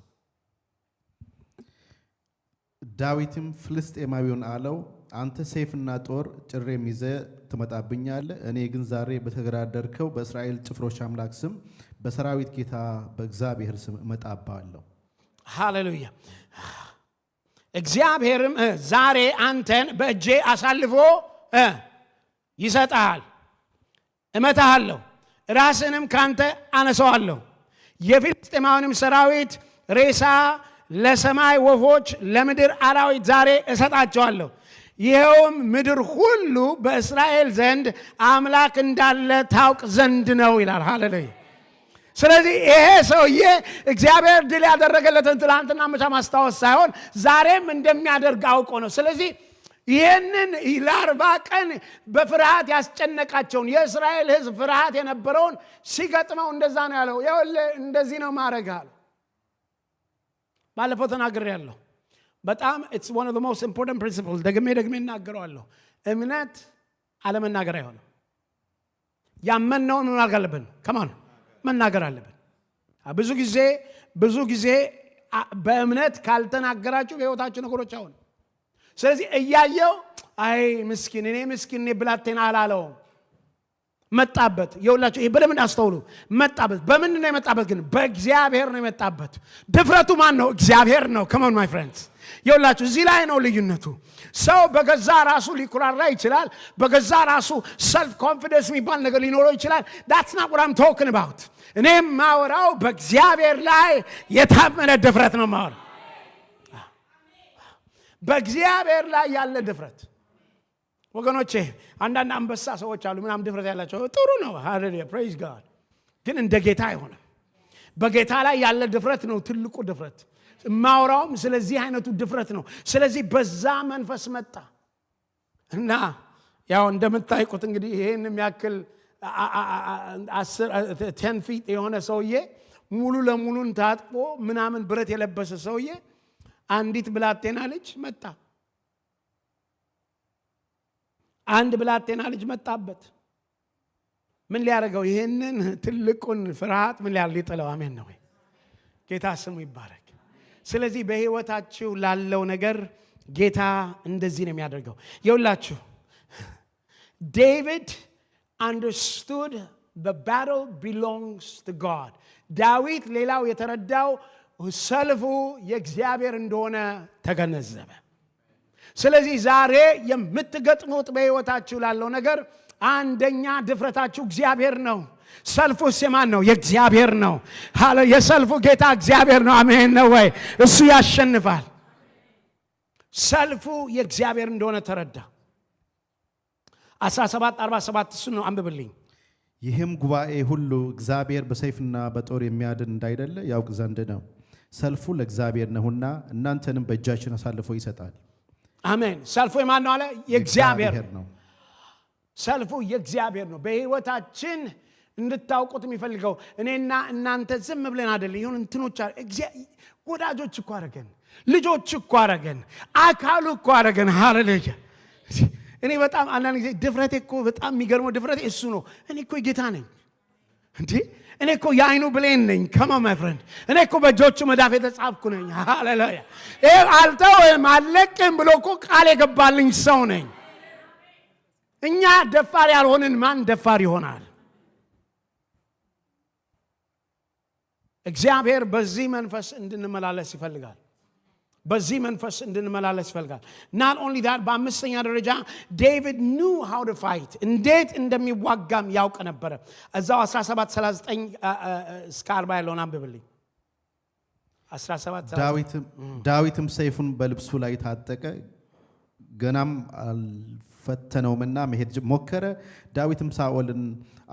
ዳዊትም ፍልስጤማዊውን አለው አንተ ሰይፍና ጦር ጭሬም ይዘህ ትመጣብኛለህ፣ እኔ ግን ዛሬ በተገዳደርከው በእስራኤል ጭፍሮች አምላክ ስም በሰራዊት ጌታ በእግዚአብሔር ስም እመጣብሃለሁ። ሃሌሉያ። እግዚአብሔርም ዛሬ አንተን በእጄ አሳልፎ ይሰጣል፣ እመታሃለሁ፣ ራስንም ካንተ አነሳዋለሁ፣ የፍልስጤማውያንም ሰራዊት ሬሳ ለሰማይ ወፎች ለምድር አራዊት ዛሬ እሰጣቸዋለሁ፣ ይኸውም ምድር ሁሉ በእስራኤል ዘንድ አምላክ እንዳለ ታውቅ ዘንድ ነው ይላል። ሃሌሉያ። ስለዚህ ይሄ ሰውዬ እግዚአብሔር ድል ያደረገለትን ትላንትና መቻ ማስታወስ ሳይሆን ዛሬም እንደሚያደርግ አውቆ ነው። ስለዚህ ይህንን ለ40 ቀን በፍርሃት ያስጨነቃቸውን የእስራኤል ሕዝብ ፍርሃት የነበረውን ሲገጥመው እንደዛ ነው ያለው። ይኸውልህ እንደዚህ ነው ማድረግ አለ። ባለፈው ተናግሬያለሁ። በጣም it's one of the most important principles። ደግሜ እናገረዋለሁ። እምነት አለመናገር አይሆንም። ያመንነውን ምን ማድረግ አለብን? ከማን መናገር አለብን። ብዙ ጊዜ በእምነት ካልተናገራችሁ በሕይወታችሁ ነገሮች አሁን። ስለዚህ እያየው አይ ምስኪን እኔ ብላቴና አላለውም። መጣበት። ይኸውላችሁ ይሄ በደንብ አስተውሉ። መጣበት። በምን ነው የመጣበት? ግን በእግዚአብሔር ነው የመጣበት። ድፍረቱ ማን ነው? እግዚአብሔር ነው። come on my friends። ይኸውላችሁ እዚህ ላይ ነው ልዩነቱ። ሰው በገዛ ራሱ ሊኩራራ ይችላል። በገዛ ራሱ ሰልፍ ኮንፊደንስ የሚባል ነገር ሊኖረው ይችላል። that's not what I'm talking about። እኔም ማወራው በእግዚአብሔር ላይ የታመነ ድፍረት ነው ማወራው። በእግዚአብሔር ላይ ያለ ድፍረት ወገኖቼ። አንዳንድ አንበሳ ሰዎች አሉ ምናምን ድፍረት ያላቸው ጥሩ ነው። ሃሌሉያ ፕሬዝ ጋድ። ግን እንደ ጌታ አይሆንም። በጌታ ላይ ያለ ድፍረት ነው ትልቁ ድፍረት። ማውራውም ስለዚህ አይነቱ ድፍረት ነው። ስለዚህ በዛ መንፈስ መጣ እና ያው እንደምታውቁት እንግዲህ ይሄን የሚያክል 10 ፊት የሆነ ሰውዬ ሙሉ ለሙሉን ታጥቆ ምናምን ብረት የለበሰ ሰውዬ አንዲት ብላቴና ልጅ መጣ። አንድ ብላቴና ልጅ መጣበት። ምን ሊያደርገው? ይሄንን ትልቁን ፍርሃት ምን ሊጥለው? አሜን ነው ወይ? ጌታ ስሙ ይባረክ። ስለዚህ በሕይወታችሁ ላለው ነገር ጌታ እንደዚህ ነው የሚያደርገው። ይኸውላችሁ ዴቪድ understood the battle belongs to God። ዳዊት ሌላው የተረዳው ሰልፉ የእግዚአብሔር እንደሆነ ተገነዘበ። ስለዚህ ዛሬ የምትገጥሙት በሕይወታችሁ ላለው ነገር አንደኛ ድፍረታችሁ እግዚአብሔር ነው። ሰልፉስ የማን ነው? የእግዚአብሔር ነው። የሰልፉ ጌታ እግዚአብሔር ነው። አሜን ነው ወይ? እሱ ያሸንፋል። ሰልፉ የእግዚአብሔር እንደሆነ ተረዳ። 17:47 እሱ ነው አንብብልኝ። ይህም ጉባኤ ሁሉ እግዚአብሔር በሰይፍና በጦር የሚያድን እንዳይደለ ያውቅ ዘንድ ነው። ሰልፉ ለእግዚአብሔር ነውና እናንተንም በእጃችን አሳልፎ ይሰጣል። አሜን። ሰልፉ የማን ነው አለ? የእግዚአብሔር ነው። ሰልፉ የእግዚአብሔር ነው። በሕይወታችን እንድታውቁት የሚፈልገው እኔና እናንተ ዝም ብለን አይደለም። ይሁን እንትኖች ወዳጆች እኮ አረገን፣ ልጆች እኮ አረገን፣ አካሉ እኮ አረገን። ሃሌሉያ። እኔ በጣም አንዳንድ ጊዜ ድፍረቴ እኮ በጣም የሚገርመው ድፍረቴ እሱ ነው። እኔ እኮ ጌታ ነኝ እንዴ! እኔ እኮ የአይኑ ብሌን ነኝ። ከማ ማይ ፍሬንድ እኔ እኮ በእጆቹ መዳፍ የተጻፍኩ ነኝ። ሃሌሉያ! አልተውም አልለቅም ብሎ እኮ ቃል የገባልኝ ሰው ነኝ። እኛ ደፋር ያልሆንን ማን ደፋር ይሆናል? እግዚአብሔር በዚህ መንፈስ እንድንመላለስ ይፈልጋል። በዚህ መንፈስ እንድንመላለስ ይፈልጋል። not only that በአምስተኛ ደረጃ ዴቪድ knew how to fight እንዴት እንደሚዋጋም ያውቅ ነበር። እዛው 17:39 እስከ 40 ያለውን አንብብልኝ። 17 ዳዊትም ሰይፉን በልብሱ ላይ ታጠቀ፣ ገናም አልፈተነውምና መሄድ ሞከረ። ዳዊትም ሳኦልን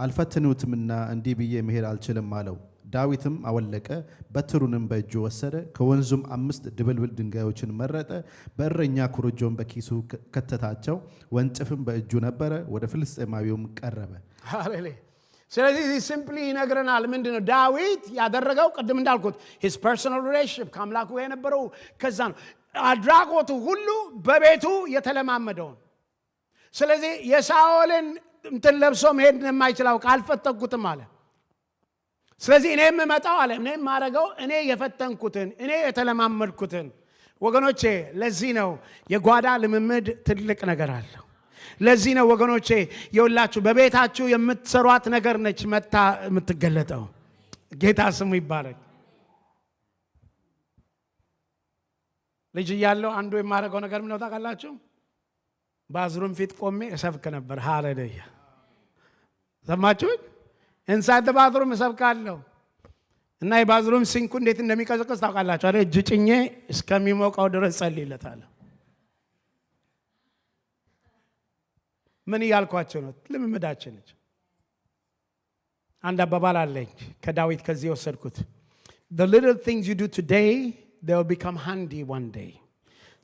አልፈተኑትምና እንዲህ ብዬ መሄድ አልችልም አለው። ዳዊትም አወለቀ፣ በትሩንም በእጁ ወሰደ፣ ከወንዙም 5 ድብልብል ድንጋዮችን መረጠ፣ በእረኛ ኩርጆን በኪሱ ከተታቸው፣ ወንጭፍም በእጁ ነበረ፣ ወደ ፍልስጤማዊውም ቀረበ። ሃሌሉያ! ስለዚህ ሲምፕሊ ይነግረናል። ምንድነው ዳዊት ያደረገው? ቅድም እንዳልኩት his personal relationship ከአምላኩ ጋር የነበረው ከዛ ነው። አድራጎቱ ሁሉ በቤቱ የተለማመደውን። ስለዚህ የሳኦልን እንትን ለብሶ መሄድ የማይችለው ካልፈተንኩትም አለ። ስለዚህ እኔ የምመጣው አለ እኔ የማደርገው እኔ የፈተንኩትን እኔ የተለማመድኩትን። ወገኖቼ ለዚህ ነው የጓዳ ልምምድ ትልቅ ነገር አለው። ለዚህ ነው ወገኖቼ የሁላችሁ በቤታችሁ የምትሰሯት ነገር ነች መታ የምትገለጠው። ጌታ ስሙ ይባረክ። ልጅ እያለሁ አንዱ የማደርገው ነገር ምን ነው ታውቃላችሁ? ባዝሩም ፊት ቆሜ እሰብክ ነበር። ሃሌሉያ! ሰማችሁኝ? ኢንሳይድ ባዝሩም እሰብካለሁ እና የባዝሩም ሲንኩ እንዴት እንደሚቀዘቅዝ ታውቃላችሁ አይደል? እጅ ጭኜ እስከሚሞቀው ድረስ ጸልይለታለሁ። ምን እያልኳቸው ነው? ልምምዳችን ነች። አንድ አባባል አለኝ ከዳዊት ከዚህ የወሰድኩት the little things you do today they will become handy one day።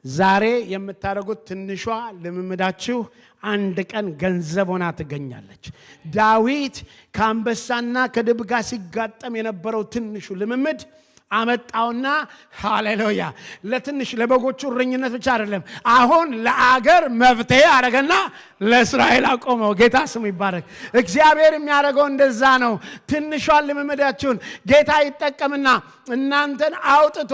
ዛሬ የምታደርጉት ትንሿ ልምምዳችሁ አንድ ቀን ገንዘብ ሆና ትገኛለች። ዳዊት ከአንበሳና ከድብ ጋር ሲጋጠም የነበረው ትንሹ ልምምድ አመጣውና ሃሌሉያ ለትንሽ ለበጎቹ እረኝነት ብቻ አይደለም፣ አሁን ለአገር መፍትሄ አደረገና ለእስራኤል አቆመው። ጌታ ስሙ ይባረክ። እግዚአብሔር የሚያደርገው እንደዛ ነው። ትንሿን ልምምዳችሁን ጌታ ይጠቀምና እናንተን አውጥቶ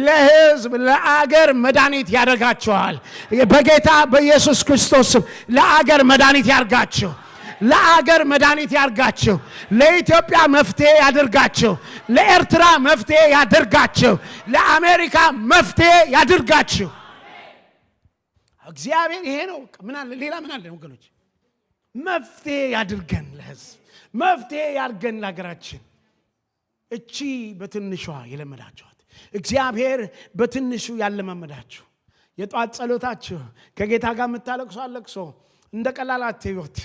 ለሕዝብ ለአገር መድኃኒት ያደርጋችኋል። በጌታ በኢየሱስ ክርስቶስ ስም ለአገር መድኃኒት ያርጋችሁ። ለአገር መድኃኒት ያርጋችሁ። ለኢትዮጵያ መፍትሄ ያድርጋችሁ። ለኤርትራ መፍትሄ ያድርጋችሁ። ለአሜሪካ መፍትሄ ያድርጋችሁ። እግዚአብሔር ይሄ ነው። ምን አለ ሌላ ምን አለ ወገኖች? መፍትሄ ያድርገን ለሕዝብ፣ መፍትሄ ያድርገን ለሀገራችን። እቺ በትንሿ የለመዳችኋት እግዚአብሔር በትንሹ ያለማመዳችሁ የጧት ጸሎታችሁ ከጌታ ጋር የምታለቅሱ አለቅሶ እንደ ቀላል አትዩት።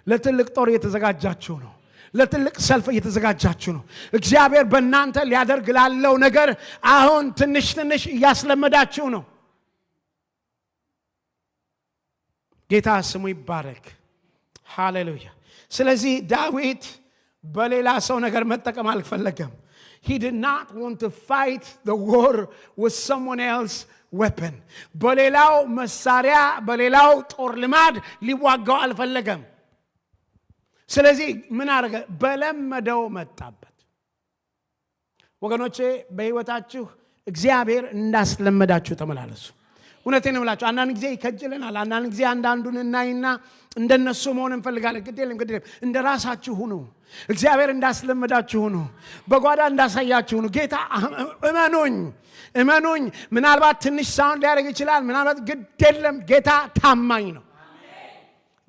ለትልቅ ጦር እየተዘጋጃችሁ ነው። ለትልቅ ሰልፍ እየተዘጋጃችሁ ነው። እግዚአብሔር በእናንተ ሊያደርግ ላለው ነገር አሁን ትንሽ ትንሽ እያስለመዳችሁ ነው። ጌታ ስሙ ይባረክ። ሃሌሉያ። ስለዚህ ዳዊት በሌላ ሰው ነገር መጠቀም አልፈለገም። he did not want to fight the war with someone else weapon። በሌላው መሳሪያ በሌላው ጦር ልማድ ሊዋጋው አልፈለገም። ስለዚህ ምን አደረገ? በለመደው መጣበት። ወገኖቼ በህይወታችሁ እግዚአብሔር እንዳስለመዳችሁ ተመላለሱ። እውነቴን ነው የምላችሁ። አንዳንድ ጊዜ ይከጅለናል። አንዳንድ ጊዜ አንዳንዱን እናይና እንደነሱ መሆን እንፈልጋለን። ግድ የለም እንደ ራሳችሁ ሁኑ። እግዚአብሔር እንዳስለመዳችሁ ሁኑ። በጓዳ እንዳሳያችሁ ሁኑ። ጌታ እመኑኝ ምናልባት ትንሽ ሳውንድ ሊያደርግ ይችላል። ምናልባት ግድ የለም ጌታ ታማኝ ነው።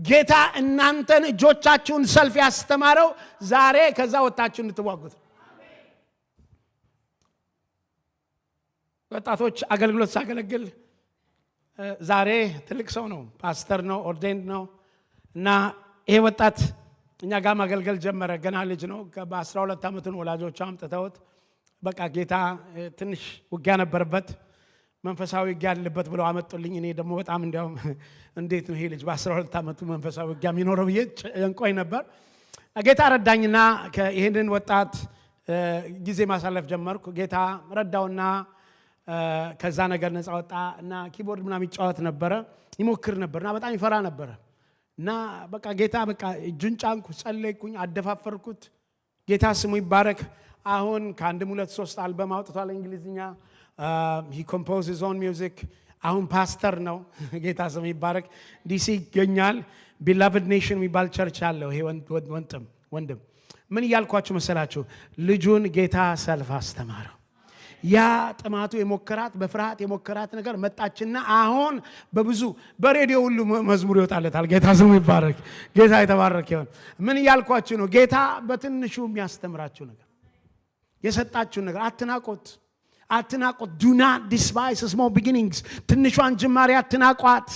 ጌታ እናንተን እጆቻችሁን ሰልፍ ያስተማረው ዛሬ ከዛ ወጣችሁ እንድትዋጉት። ወጣቶች አገልግሎት ሳገለግል ዛሬ ትልቅ ሰው ነው፣ ፓስተር ነው፣ ኦርዴንድ ነው እና ይሄ ወጣት እኛ ጋር ማገልገል ጀመረ። ገና ልጅ ነው። በ12 ዓመቱ ወላጆቹ አምጥተውት በቃ ጌታ ትንሽ ውጊያ ነበረበት፣ መንፈሳዊ ውጊያ ያለበት ብለው አመጡልኝ። እኔ ደግሞ በጣም እንዲያውም እንዴት ነው ይሄ ልጅ በ12 ዓመቱ መንፈሳዊ ውጊያ የሚኖረው ብዬ እንቆይ ነበር። ጌታ ረዳኝና ይሄንን ወጣት ጊዜ ማሳለፍ ጀመርኩ። ጌታ ረዳውና ከዛ ነገር ነፃ ወጣ እና ኪቦርድ ምናምን ይጫወት ነበረ ይሞክር ነበርና በጣም ይፈራ ነበረ እና በቃ ጌታ በቃ እጁን ጫንኩ ጸለይኩኝ አደፋፈርኩት ጌታ ስሙ ይባረክ አሁን ከአንድም ሁለት ሶስት አልበም አውጥቷል እንግሊዝኛ he composed his own music አሁን ፓስተር ነው ጌታ ስሙ ይባረክ ዲሲ ይገኛል beloved nation የሚባል ቸርች አለው ይሄ ወንድም ምን ያልኳችሁ መሰላችሁ ልጁን ጌታ ሰልፍ አስተማረው ያ ጥማቱ የሞከራት በፍርሃት የሞከራት ነገር መጣችና አሁን በብዙ በሬዲዮ ሁሉ መዝሙር ይወጣለታል ጌታ ስሙ ይባረክ ጌታ የተባረከ ይሁን ምን ያልኳችሁ ነው ጌታ በትንሹ የሚያስተምራችሁ ነገር የሰጣችሁ ነገር አትናቆት do not despise small beginnings ትንሿን ጅማሬ አትናቋት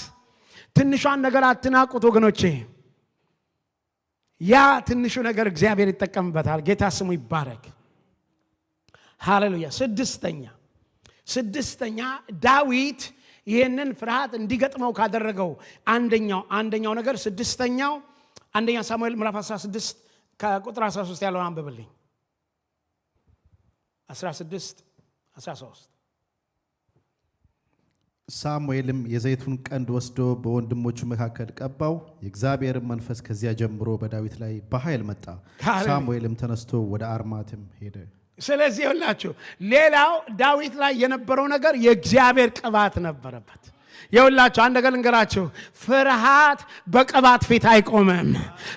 ትንሿን ነገር አትናቁት ወገኖቼ ያ ትንሹ ነገር እግዚአብሔር ይጠቀምበታል ጌታ ስሙ ይባረክ ሃሌሉያ ስድስተኛ ዳዊት ይሄንን ፍርሃት እንዲገጥመው ካደረገው አንደኛው ነገር ስድስተኛው አንደኛ ሳሙኤል ምዕራፍ 16 ከቁጥር 13 ያለውን አንብብልኝ 16-13 ሳሙኤልም የዘይቱን ቀንድ ወስዶ በወንድሞቹ መካከል ቀባው የእግዚአብሔር መንፈስ ከዚያ ጀምሮ በዳዊት ላይ በኃይል መጣ ሳሙኤልም ተነስቶ ወደ አርማትም ሄደ ስለዚህ ይኸውላችሁ ሌላው ዳዊት ላይ የነበረው ነገር የእግዚአብሔር ቅባት ነበረበት ይኸውላችሁ አንድ ነገር ልንገራችሁ ፍርሃት በቅባት ፊት አይቆምም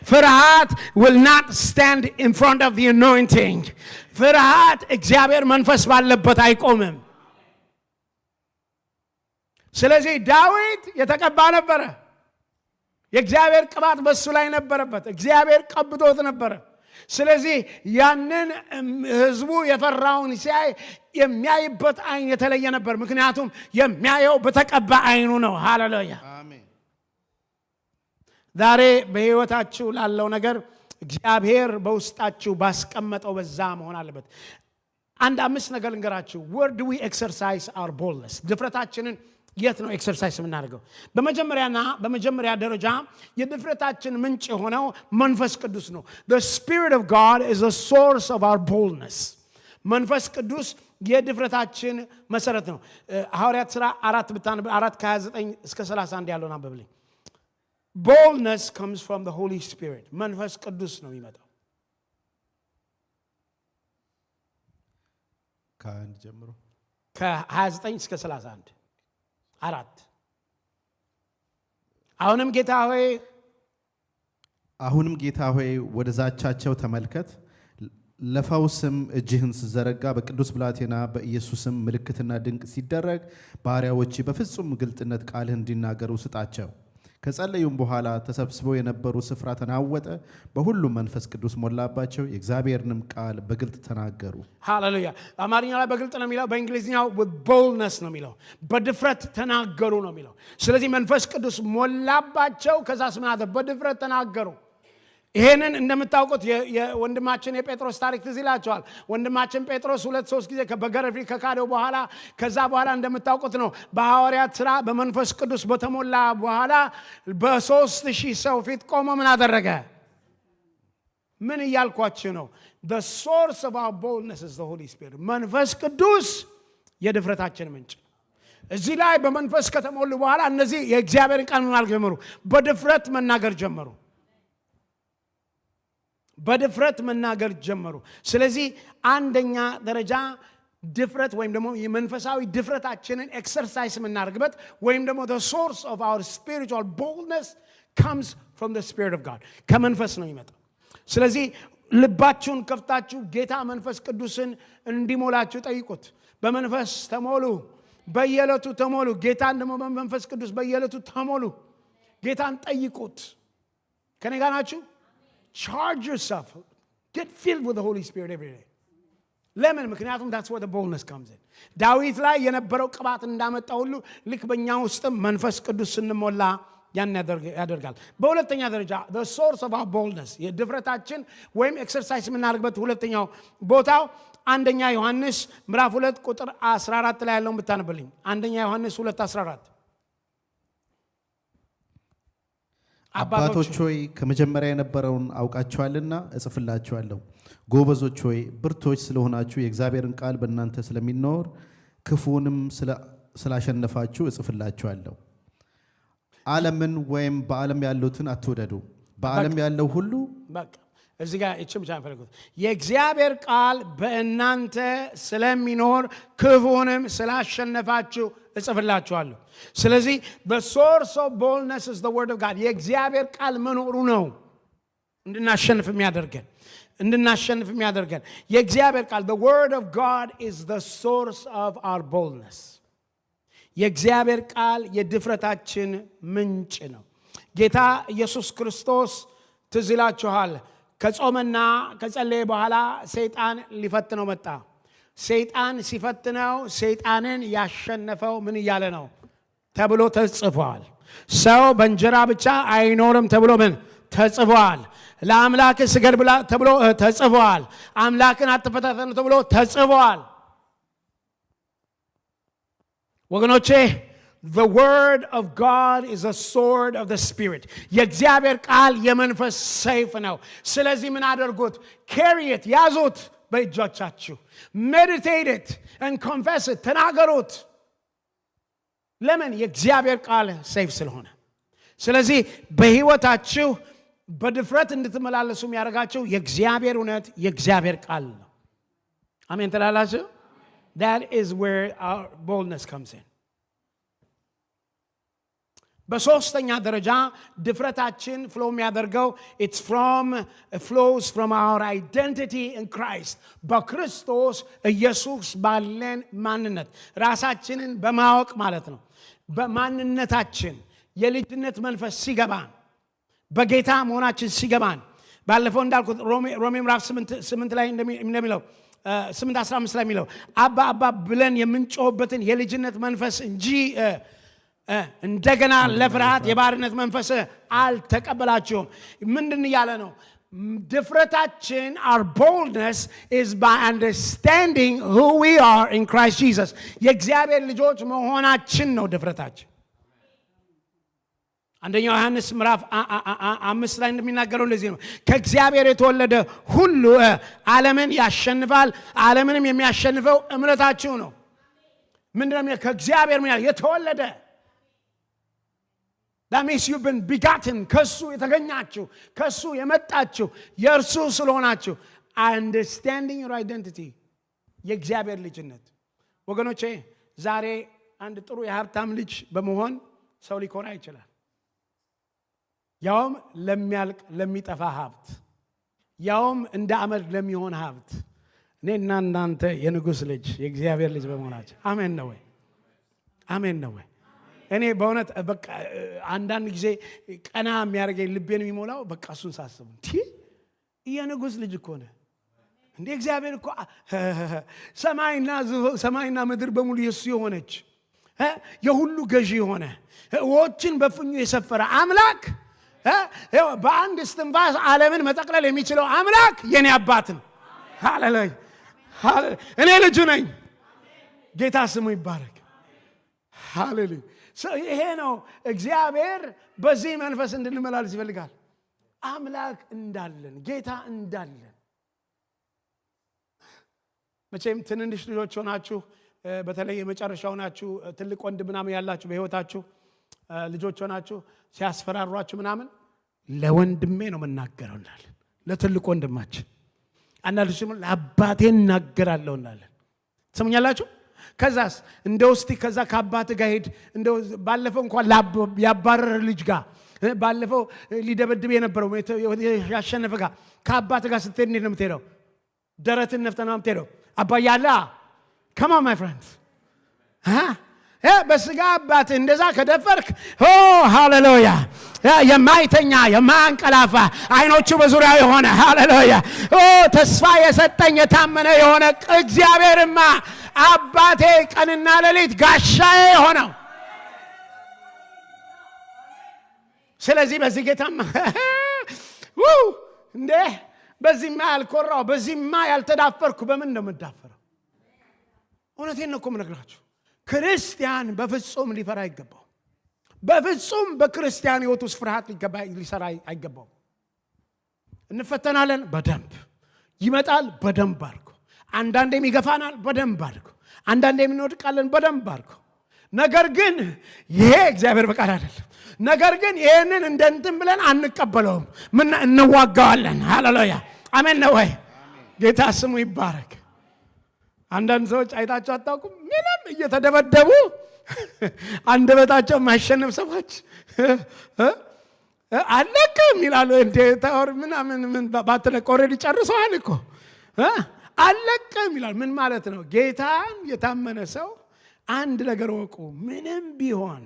ፍርሃት will not stand in front of the anointing ፍርሃት እግዚአብሔር መንፈስ ባለበት አይቆምም ስለዚህ ዳዊት የተቀባ ነበረ የእግዚአብሔር ቅባት በሱ ላይ ነበረበት እግዚአብሔር ቀብቶት ነበረ ስለዚህ ያንን ህዝቡ የፈራውን ሲያይ የሚያይበት አይን የተለየ ነበር ምክንያቱም የሚያየው በተቀባ አይኑ ነው ሃሌሉያ አሜን ዛሬ በህይወታችሁ ላለው ነገር እግዚአብሔር በውስጣችሁ ባስቀመጠው በዛ መሆን አለበት አንድ አምስት ነገር ልንገራችሁ where do we exercise our boldness ድፍረታችንን የት ነው ኤክሰርሳይዝ የምናደርገው በመጀመሪያ ደረጃ የድፍረታችን ምንጭ የሆነው መንፈስ ቅዱስ ነው the spirit of god is the source of our boldness መንፈስ ቅዱስ የድፍረታችን መሰረት ነው ሐዋርያት ሥራ 4:29 እስከ 31 ያለውን አንብብልኝ boldness comes from the holy spirit መንፈስ ቅዱስ ነው የሚመጣው ከአንድ ጀምሮ ከ29 እስከ 31 አሁንም ጌታ ሆይ ወደ ዛቻቸው ተመልከት ለፈውስም እጅህን ስዘረጋ በቅዱስ ብላቴና በኢየሱስም ምልክትና ድንቅ ሲደረግ ባሪያዎች በፍጹም ግልጥነት ቃልህን እንዲናገሩ ስጣቸው ከጸለዩም በኋላ ተሰብስበው የነበሩ ስፍራ ተናወጠ በሁሉም መንፈስ ቅዱስ ሞላባቸው የእግዚአብሔርንም ቃል በግልጥ ተናገሩ ሃሌሉያ አማርኛው ላይ በግልጥ ነው የሚለው በእንግሊዝኛው with boldness ነው የሚለው በድፍረት ተናገሩ ነው የሚለው ስለዚህ መንፈስ ቅዱስ ሞላባቸው ከዛስ ምን አለ በድፍረት ተናገሩ ይሄንን እንደምታውቁት የወንድማችን የጴጥሮስ ታሪክ ትዝ ይላችኋል ወንድማችን ጴጥሮስ 2-3 ጊዜ በገረፊ ከካደው በኋላ ከዛ በኋላ እንደምታውቁት ነው በሐዋርያት ሥራ በመንፈስ ቅዱስ በተሞላ በኋላ በ3000 ሰው ፊት ቆሞ ምን አደረገ ምን ይያልኳችሁ ነው the source of our boldness is the holy spirit መንፈስ ቅዱስ የድፍረታችን ምንጭ እዚህ ላይ በመንፈስ ከተሞሉ በኋላ እነዚህ የእግዚአብሔርን ቃል ማልገ ጀመሩ በድፍረት መናገር ጀመሩ ስለዚህ አንደኛ ደረጃ ድፍረት ወይም ደግሞ የመንፈሳዊ ድፍረታችንን ኤክሰርሳይዝ የምናደርግበት ወይም ደግሞ the source of our spiritual boldness comes from the spirit of God ከመንፈስ ነው የሚመጣው ስለዚህ ልባችሁን ከፍታችሁ ጌታ መንፈስ ቅዱስን እንዲሞላችሁ ጠይቁት በመንፈስ ተሞሉ በየዕለቱ ተሞሉ ጌታን ደግሞ በመንፈስ ቅዱስ በየዕለቱ ተሞሉ ጌታን ጠይቁት ከኔ ጋር ናችሁ charge yourself get filled with the holy spirit every day ለምን ምክንያቱም that's where the boldness comes in ዳዊት ላይ የነበረው ቅባት እንዳመጣ ሁሉ ልክ በእኛ ውስጥም መንፈስ ቅዱስ ስንሞላ ያን ያደርጋል በሁለተኛ ደረጃ the source of our boldness የድፍረታችን ወይም ኤክሰርሳይዝ የምናደርግበት ሁለተኛው ቦታው አንደኛ ዮሐንስ ምዕራፍ 2 ቁጥር 14 ላይ ያለውን ብታነብልኝ አንደኛ ዮሐንስ 2:14 አባቶች ሆይ ከመጀመሪያ የነበረውን አውቃችኋልና እጽፍላችኋለሁ ጎበዞች ሆይ ብርቶች ስለሆናችሁ የእግዚአብሔርን ቃል በእናንተ ስለሚኖር ክፉንም ስላሸነፋችሁ እጽፍላችኋለሁ። ዓለምን ወይም በዓለም ያሉትን አትውደዱ። በዓለም ያለው ሁሉ በቃ እዚህ ጋር እቺ ብቻ ፈልጉት። የእግዚአብሔር ቃል በእናንተ ስለሚኖር ክፉንም ስላሸነፋችሁ እጽፍላችኋለሁ። ስለዚህ the source of boldness is the word of God. የእግዚአብሔር ቃል መኖሩ ነው እንድናሸንፍ የሚያደርገን የእግዚአብሔር ቃል the word of God is the source of our boldness. የእግዚአብሔር ቃል የድፍረታችን ምንጭ ነው። ጌታ ኢየሱስ ክርስቶስ ትዝ ይላችኋል፣ ከጾመና ከጸለየ በኋላ ሰይጣን ሊፈትነው መጣ። ሰይጣን ሲፈትነው ሰይጣንን ያሸነፈው ምን እያለ ነው ተብሎ ተጽፏል። ሰው በእንጀራ ብቻ አይኖርም ተብሎ ምን ተጽፏል። ለአምላክ ስገድ ብላ ተብሎ ተጽፏል። አምላክን አትፈታተኑ ተብሎ ተጽፏል። ወገኖቼ the word of God is a sword of the spirit. የእግዚአብሔር ቃል የመንፈስ ሰይፍ ነው። ስለዚህ ምን አድርጉት? carry it፣ ያዙት በእጆቻችሁ። meditate it and confess it፣ ተናገሩት። ለምን? የእግዚአብሔር ቃል ሰይፍ ስለሆነ። ስለዚህ በህይወታችሁ በድፍረት እንድትመላለሱ የሚያደርጋችሁ የእግዚአብሔር እውነት የእግዚአብሔር ቃል ነው። አሜን ትላላችሁ? that is where our boldness comes in. በሶስተኛ ደረጃ ድፍረታችን ፍሎ የሚያደርገው it flows from our identity in Christ. በክርስቶስ ኢየሱስ ባለን ማንነት ራሳችንን በማወቅ ማለት ነው። በማንነታችን የልጅነት መንፈስ ሲገባን፣ በጌታ መሆናችን ሲገባን፣ ባለፈው እንዳልኩት ሮሜ ምዕራፍ 8 ላይ እንደሚለው 8:15 ላይ የሚለው አባ አባ ብለን የምንጮህበትን የልጅነት መንፈስ እንጂ እንደገና ለፍርሃት የባርነት መንፈስ አልተቀበላችሁም። ምንድን ያለ ነው? ድፍረታችን our boldness is by understanding who we are in Christ Jesus. የእግዚአብሔር ልጆች መሆናችን ነው ድፍረታችን። አንደኛው ዮሐንስ ምዕራፍ 5 ላይ እንደሚናገረው እንደዚህ ነው፣ ከእግዚአብሔር የተወለደ ሁሉ ዓለምን ያሸንፋል፣ ዓለምንም የሚያሸንፈው እምነታችሁ ነው። ምንድነው? ከእግዚአብሔር የተወለደ that means you've been begotten፣ ከሱ የተገኛችሁ፣ ከሱ የመጣችሁ፣ የእርሱ ስለሆናችሁ። understanding your identity፣ የእግዚአብሔር ልጅነት። ወገኖቼ ዛሬ አንድ ጥሩ የሀብታም ልጅ በመሆን ሰው ሊኮራ ይችላል። ያውም ለሚያልቅ ለሚጠፋ ሀብት፣ ያውም እንደ አመድ ለሚሆን ሀብት። እኔና እናንተ የንጉሥ ልጅ የእግዚአብሔር ልጅ በመሆናችን አሜን ነው ወይ? አሜን ነው ወይ? እኔ በእውነት በቃ አንዳንድ ጊዜ ቀና የሚያደርገኝ ልቤን የሚሞላው በቃ እሱን ሳስብ የንጉሥ ልጅ እኮ ነህ እንዴ! እግዚአብሔር እኮ ሰማይና ምድር በሙሉ የሱ የሆነች የሁሉ ገዢ የሆነ ውኆችን በፍኙ የሰፈረ አምላክ፣ በአንድ እስትንፋስ ዓለምን መጠቅለል የሚችለው አምላክ የኔ አባት ነው። ሃሌሉያ! እኔ ልጁ ነኝ። ጌታ ስሙ ይባረክ። ሃሌሉያ! ይሄ ነው እግዚአብሔር በዚህ መንፈስ እንድንመላለስ ይፈልጋል። አምላክ እንዳለን፣ ጌታ እንዳለን። መቼም ትንንሽ ልጆች ሆናችሁ፣ በተለይ የመጨረሻው ናችሁ፣ ትልቅ ወንድ ምናምን ያላችሁ በህይወታችሁ ልጆች ሆናችሁ ሲያስፈራሯችሁ ምናምን ለወንድሜ ነው መናገረው እንላለን፣ ለትልቅ ወንድማችን። አንዳንዶች ለአባቴ እናገራለሁ እንላለን። ትሰሙኛላችሁ? ከዛስ እንደው እስቲ ከዛ ከአባት ጋር ሄድ፣ እንደው ባለፈው እንኳን ያባረረ ልጅ ጋር፣ ባለፈው ሊደበድብ የነበረው ያሸነፈ ጋር ከአባት ጋር ስትሄድ እንዴት ነው የምትሄደው? ደረትን ነፍተህ ነው የምትሄደው። አባዬ አለ። come on my friends፣ በስጋ አባት እንደዛ ከደፈርክ ሃሌሉያ፣ የማይተኛ የማያንቀላፋ አይኖቹ በዙሪያ የሆነ ሃሌሉያ፣ ተስፋ የሰጠኝ የታመነ የሆነ እግዚአብሔርማ አባቴ ቀንና ሌሊት ጋሻዬ የሆነው። ስለዚህ በዚህ ጌታማ እንዴ በዚህማ ያልኮራው በዚህማ ያልተዳፈርኩ በምን ነው የምዳፈረው? እውነቴን ነው እኮ የምነግራችሁ። ክርስቲያን በፍጹም ሊፈራ አይገባው። በፍጹም በክርስቲያን ሕይወት ውስጥ ፍርሃት ሊሰራ አይገባው። እንፈተናለን፣ በደንብ ይመጣል፣ በደንብ አድርጎ። አንዳንዴም ይገፋናል፣ በደንብ አድርጎ። አንዳንዴ የምንወድቃለን በደንብ አድርጎ። ነገር ግን ይሄ እግዚአብሔር በቃል አይደለም። ነገር ግን ይሄንን እንደንትን ብለን አንቀበለውም። ምን እንዋጋዋለን። ሃሌሉያ አሜን ነው ወይ? ጌታ ስሙ ይባረክ። አንዳንድ ሰዎች አይታችሁ አታውቁም? ምንም እየተደበደቡ አንደበታቸው የማይሸነፍ ሰዎች አለቅም ይላሉ። እንዴ ታወር ምን ባትለቅ ኦልሬዲ ጨርሰዋል እኮ አለቅም ይላል። ምን ማለት ነው? ጌታን የታመነ ሰው አንድ ነገር ወቁ፣ ምንም ቢሆን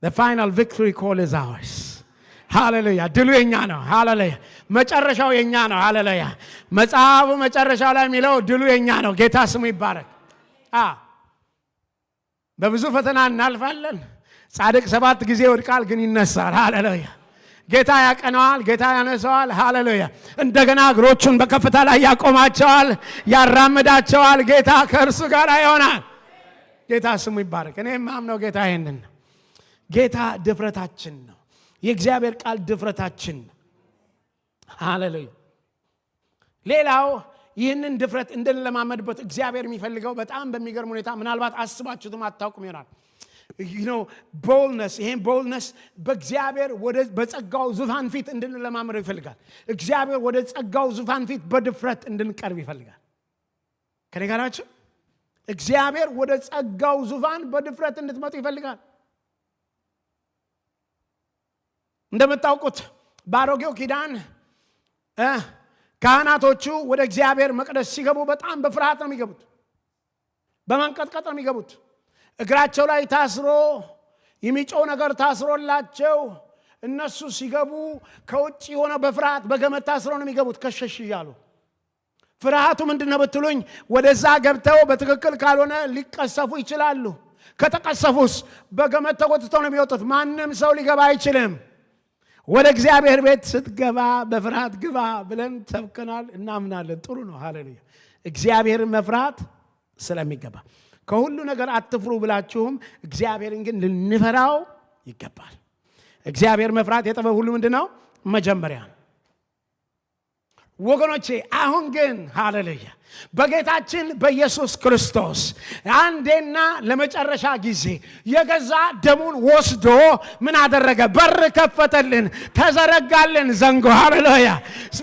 the final victory call is ours. ሃሌሉያ ድሉ የኛ ነው። ሃሌሉያ መጨረሻው የኛ ነው። ሃሌሉያ መጽሐፉ መጨረሻው ላይ የሚለው ድሉ የኛ ነው። ጌታ ስሙ ይባረክ። በብዙ ፈተና እናልፋለን። ጻድቅ 7 ጊዜ ይወድቃል ግን ይነሳል። ሃሌሉያ ጌታ ያቀናዋል፣ ጌታ ያነሳዋል። ሃሌሉያ እንደገና እግሮቹን በከፍታ ላይ ያቆማቸዋል፣ ያራምዳቸዋል። ጌታ ከእርሱ ጋር ይሆናል። ጌታ ስሙ ይባረክ። እኔ ማምነው ጌታ ይሄንን ነው። ጌታ ድፍረታችን ነው። የእግዚአብሔር ቃል ድፍረታችን ነው። ሃሌሉያ ሌላው ይህንን ድፍረት እንድንለማመድበት እግዚአብሔር የሚፈልገው በጣም በሚገርም ሁኔታ ምናልባት አስባችሁትም አታውቁም ይሆናል ቦልነስ። ይሄን ቦልነስ በእግዚአብሔር ወደ በጸጋው ዙፋን ፊት እንድንለማመደው ይፈልጋል። እግዚአብሔር ወደ ጸጋው ዙፋን ፊት በድፍረት እንድንቀርብ ይፈልጋል። ከኔ ጋር ናችሁ? እግዚአብሔር ወደ ጸጋው ዙፋን በድፍረት እንድትመጡ ይፈልጋል። እንደምታውቁት ባሮጌው ኪዳን ካህናቶቹ ወደ እግዚአብሔር መቅደስ ሲገቡ በጣም በፍርሃት ነው የሚገቡት፣ በመንቀጥቀጥ ነው የሚገቡት። እግራቸው ላይ ታስሮ የሚጮው ነገር ታስሮላቸው እነሱ ሲገቡ ከውጭ ሆነ በፍርሃት በገመድ ታስሮ ነው የሚገቡት ከሸሽ እያሉ። ፍርሃቱ ምንድነው ብትሉኝ፣ ወደዛ ገብተው በትክክል ካልሆነ ሊቀሰፉ ይችላሉ። ከተቀሰፉስ በገመድ ተጎትተው ነው የሚወጡት። ማንም ሰው ሊገባ አይችልም። ወደ እግዚአብሔር ቤት ስትገባ በፍርሃት ግባ ብለን ሰብከናል፣ እናምናለን። ጥሩ ነው። ሃሌሉያ እግዚአብሔርን መፍራት ስለሚገባ ከሁሉ ነገር አትፍሩ ብላችሁም እግዚአብሔርን ግን ልንፈራው ይገባል። እግዚአብሔር መፍራት የጥበብ ሁሉ ምንድነው? መጀመሪያ ነው። ወገኖቼ አሁን ግን ሃሌሉያ በጌታችን በኢየሱስ ክርስቶስ አንዴና ለመጨረሻ ጊዜ የገዛ ደሙን ወስዶ ምን አደረገ? በር ከፈተልን፣ ተዘረጋልን ዘንጎ። ሃሌሉያ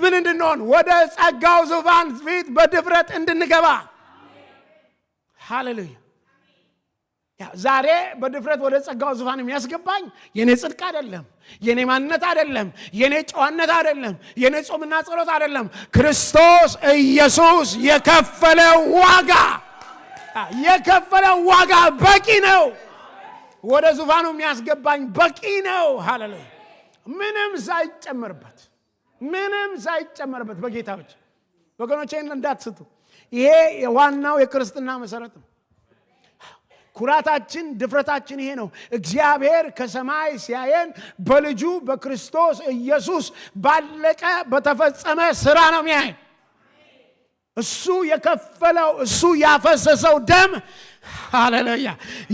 ምን እንድንሆን? ወደ ጸጋው ዙፋን ፊት በድፍረት እንድንገባ። ሃሌሉያ ዛሬ በድፍረት ወደ ጸጋው ዙፋን የሚያስገባኝ የኔ ጽድቅ አይደለም፣ የኔ ማንነት አይደለም፣ የኔ ጨዋነት አይደለም፣ የኔ ጾምና ጸሎት አይደለም። ክርስቶስ ኢየሱስ የከፈለው ዋጋ በቂ ነው። ወደ ዙፋኑ የሚያስገባኝ በቂ ነው። ሃሌሉያ ምንም ሳይጨመርበት በጌታዎች ወገኖቼን እንዳትስቱ። ይሄ የዋናው የክርስትና መሰረት ነው። ኩራታችን ድፍረታችን ይሄ ነው። እግዚአብሔር ከሰማይ ሲያየን በልጁ በክርስቶስ ኢየሱስ ባለቀ በተፈጸመ ሥራ ነው የሚያየን። እሱ የከፈለው እሱ ያፈሰሰው ደም ሃሌሉያ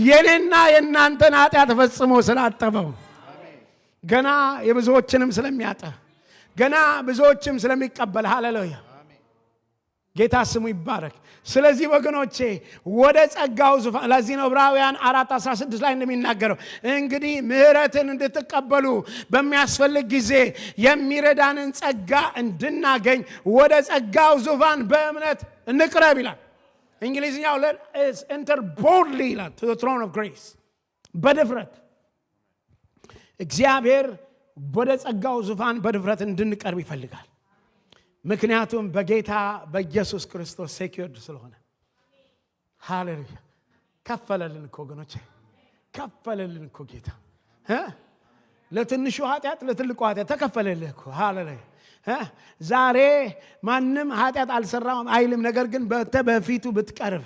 የኔና የእናንተን ኃጢአት ፈጽሞ ስላጠበው ገና የብዙዎችንም ስለሚያጠብ ገና ብዙዎችም ስለሚቀበል ሃሌሉያ ጌታ ስሙ ይባረክ። ስለዚህ ወገኖቼ ወደ ጸጋው ዙፋን ለዚህ ነው ዕብራውያን 4:16 ላይ እንደሚናገረው እንግዲህ ምሕረትን እንድትቀበሉ በሚያስፈልግ ጊዜ የሚረዳንን ጸጋ እንድናገኝ ወደ ጸጋው ዙፋን በእምነት እንቅረብ ይላል። እንግሊዝኛው is enter boldly ይላል to the throne of grace። በድፍረት እግዚአብሔር ወደ ጸጋው ዙፋን በድፍረት እንድንቀርብ ይፈልጋል። ምክንያቱም በጌታ በኢየሱስ ክርስቶስ ሴኩርድ ስለሆነ። ሃሌሉያ ከፈለልን እኮ ወገኖቼ፣ ከፈለልን እኮ ጌታ ለትንሹ ኃጢአት ለትልቁ ኃጢአት ተከፈለልህ እኮ። ሃሌሉያ ዛሬ ማንም ኃጢአት አልሰራም አይልም። ነገር ግን በፊቱ ብትቀርብ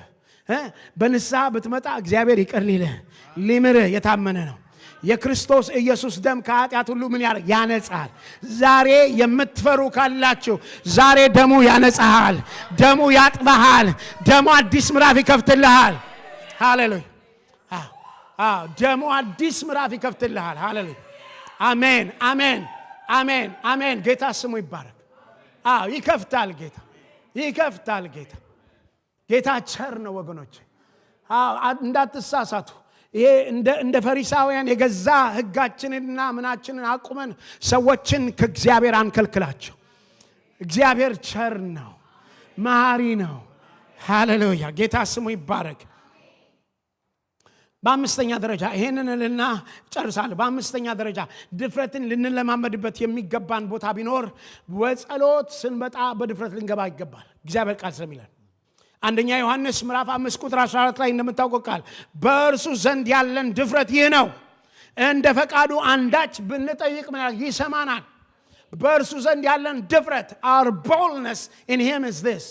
በንስሐ ብትመጣ እግዚአብሔር ይቅር ሊምርህ የታመነ ነው። የክርስቶስ ኢየሱስ ደም ከኃጢአት ሁሉ ምን ያነጻል። ዛሬ የምትፈሩ ካላችሁ ዛሬ ደሙ ያነጻሃል፣ ደሙ ያጥባሃል፣ ደሙ አዲስ ምዕራፍ ይከፍትልሃል። ሃሌሉያ ደሙ አዲስ ምዕራፍ ይከፍትልሃል። ሃሌሉያ አሜን አሜን አሜን አሜን። ጌታ ስሙ ይባረክ። ይከፍታል ጌታ፣ ይከፍታል ጌታ። ጌታ ቸር ነው ወገኖች። እንዳትሳሳቱ። ይሄ እንደ ፈሪሳውያን የገዛ ሕጋችንንና ምናችንን አቁመን ሰዎችን ከእግዚአብሔር አንከልክላቸው። እግዚአብሔር ቸር ነው፣ መሐሪ ነው። ሃሌሉያ! ጌታ ስሙ ይባረክ። በአምስተኛ ደረጃ ይሄንንልና ጨርሳለሁ። በአምስተኛ ደረጃ ድፍረትን ልንለማመድበት የሚገባን ቦታ ቢኖር በጸሎት ስንመጣ በድፍረት ልንገባ ይገባል። እግዚአብሔር ቃል ስለሚለን አንደኛ ዮሐንስ ምዕራፍ 5 ቁጥር 14 ላይ እንደምታውቀው ቃል በእርሱ ዘንድ ያለን ድፍረት ይህ ነው፣ እንደ ፈቃዱ አንዳች ብንጠይቅ ይሰማናል። በእርሱ ዘንድ ያለን ድፍረት our boldness in him is this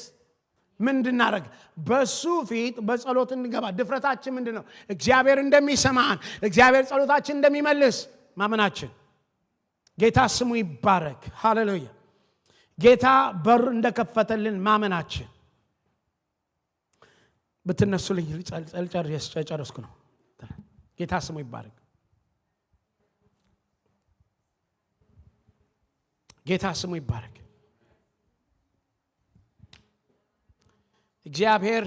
ምንድናረግ በሱ ፊት በጸሎት እንገባ። ድፍረታችን ምንድነው? እግዚአብሔር እንደሚሰማን፣ እግዚአብሔር ጸሎታችን እንደሚመልስ ማመናችን። ጌታ ስሙ ይባረክ። ሃሌሉያ! ጌታ በር እንደከፈተልን ማመናችን። ብትነሱልኝ ጨረስኩ ነው። ጌታ ስሙ ይባረክ። ጌታ ስሙ ይባረክ። እግዚአብሔር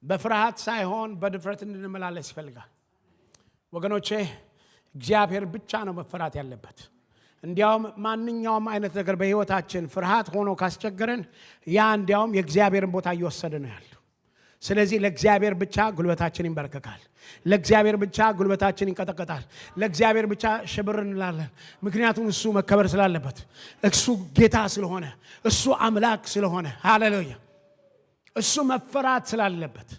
በፍርሃት ሳይሆን በድፍረት እንድንመላለስ ይፈልጋል። ወገኖቼ እግዚአብሔር ብቻ ነው መፈራት ያለበት። እንዲያውም ማንኛውም አይነት ነገር በሕይወታችን ፍርሃት ሆኖ ካስቸገረን ያ እንዲያውም የእግዚአብሔርን ቦታ እየወሰደ ነው ያለው። ስለዚህ ለእግዚአብሔር ብቻ ጉልበታችን ይንበረከካል። ለእግዚአብሔር ብቻ ጉልበታችን ይንቀጠቀጣል። ለእግዚአብሔር ብቻ ሽብር እንላለን። ምክንያቱም እሱ መከበር ስላለበት፣ እሱ ጌታ ስለሆነ፣ እሱ አምላክ ስለሆነ፣ ሃሌሉያ! እሱ መፈራት ስላለበት።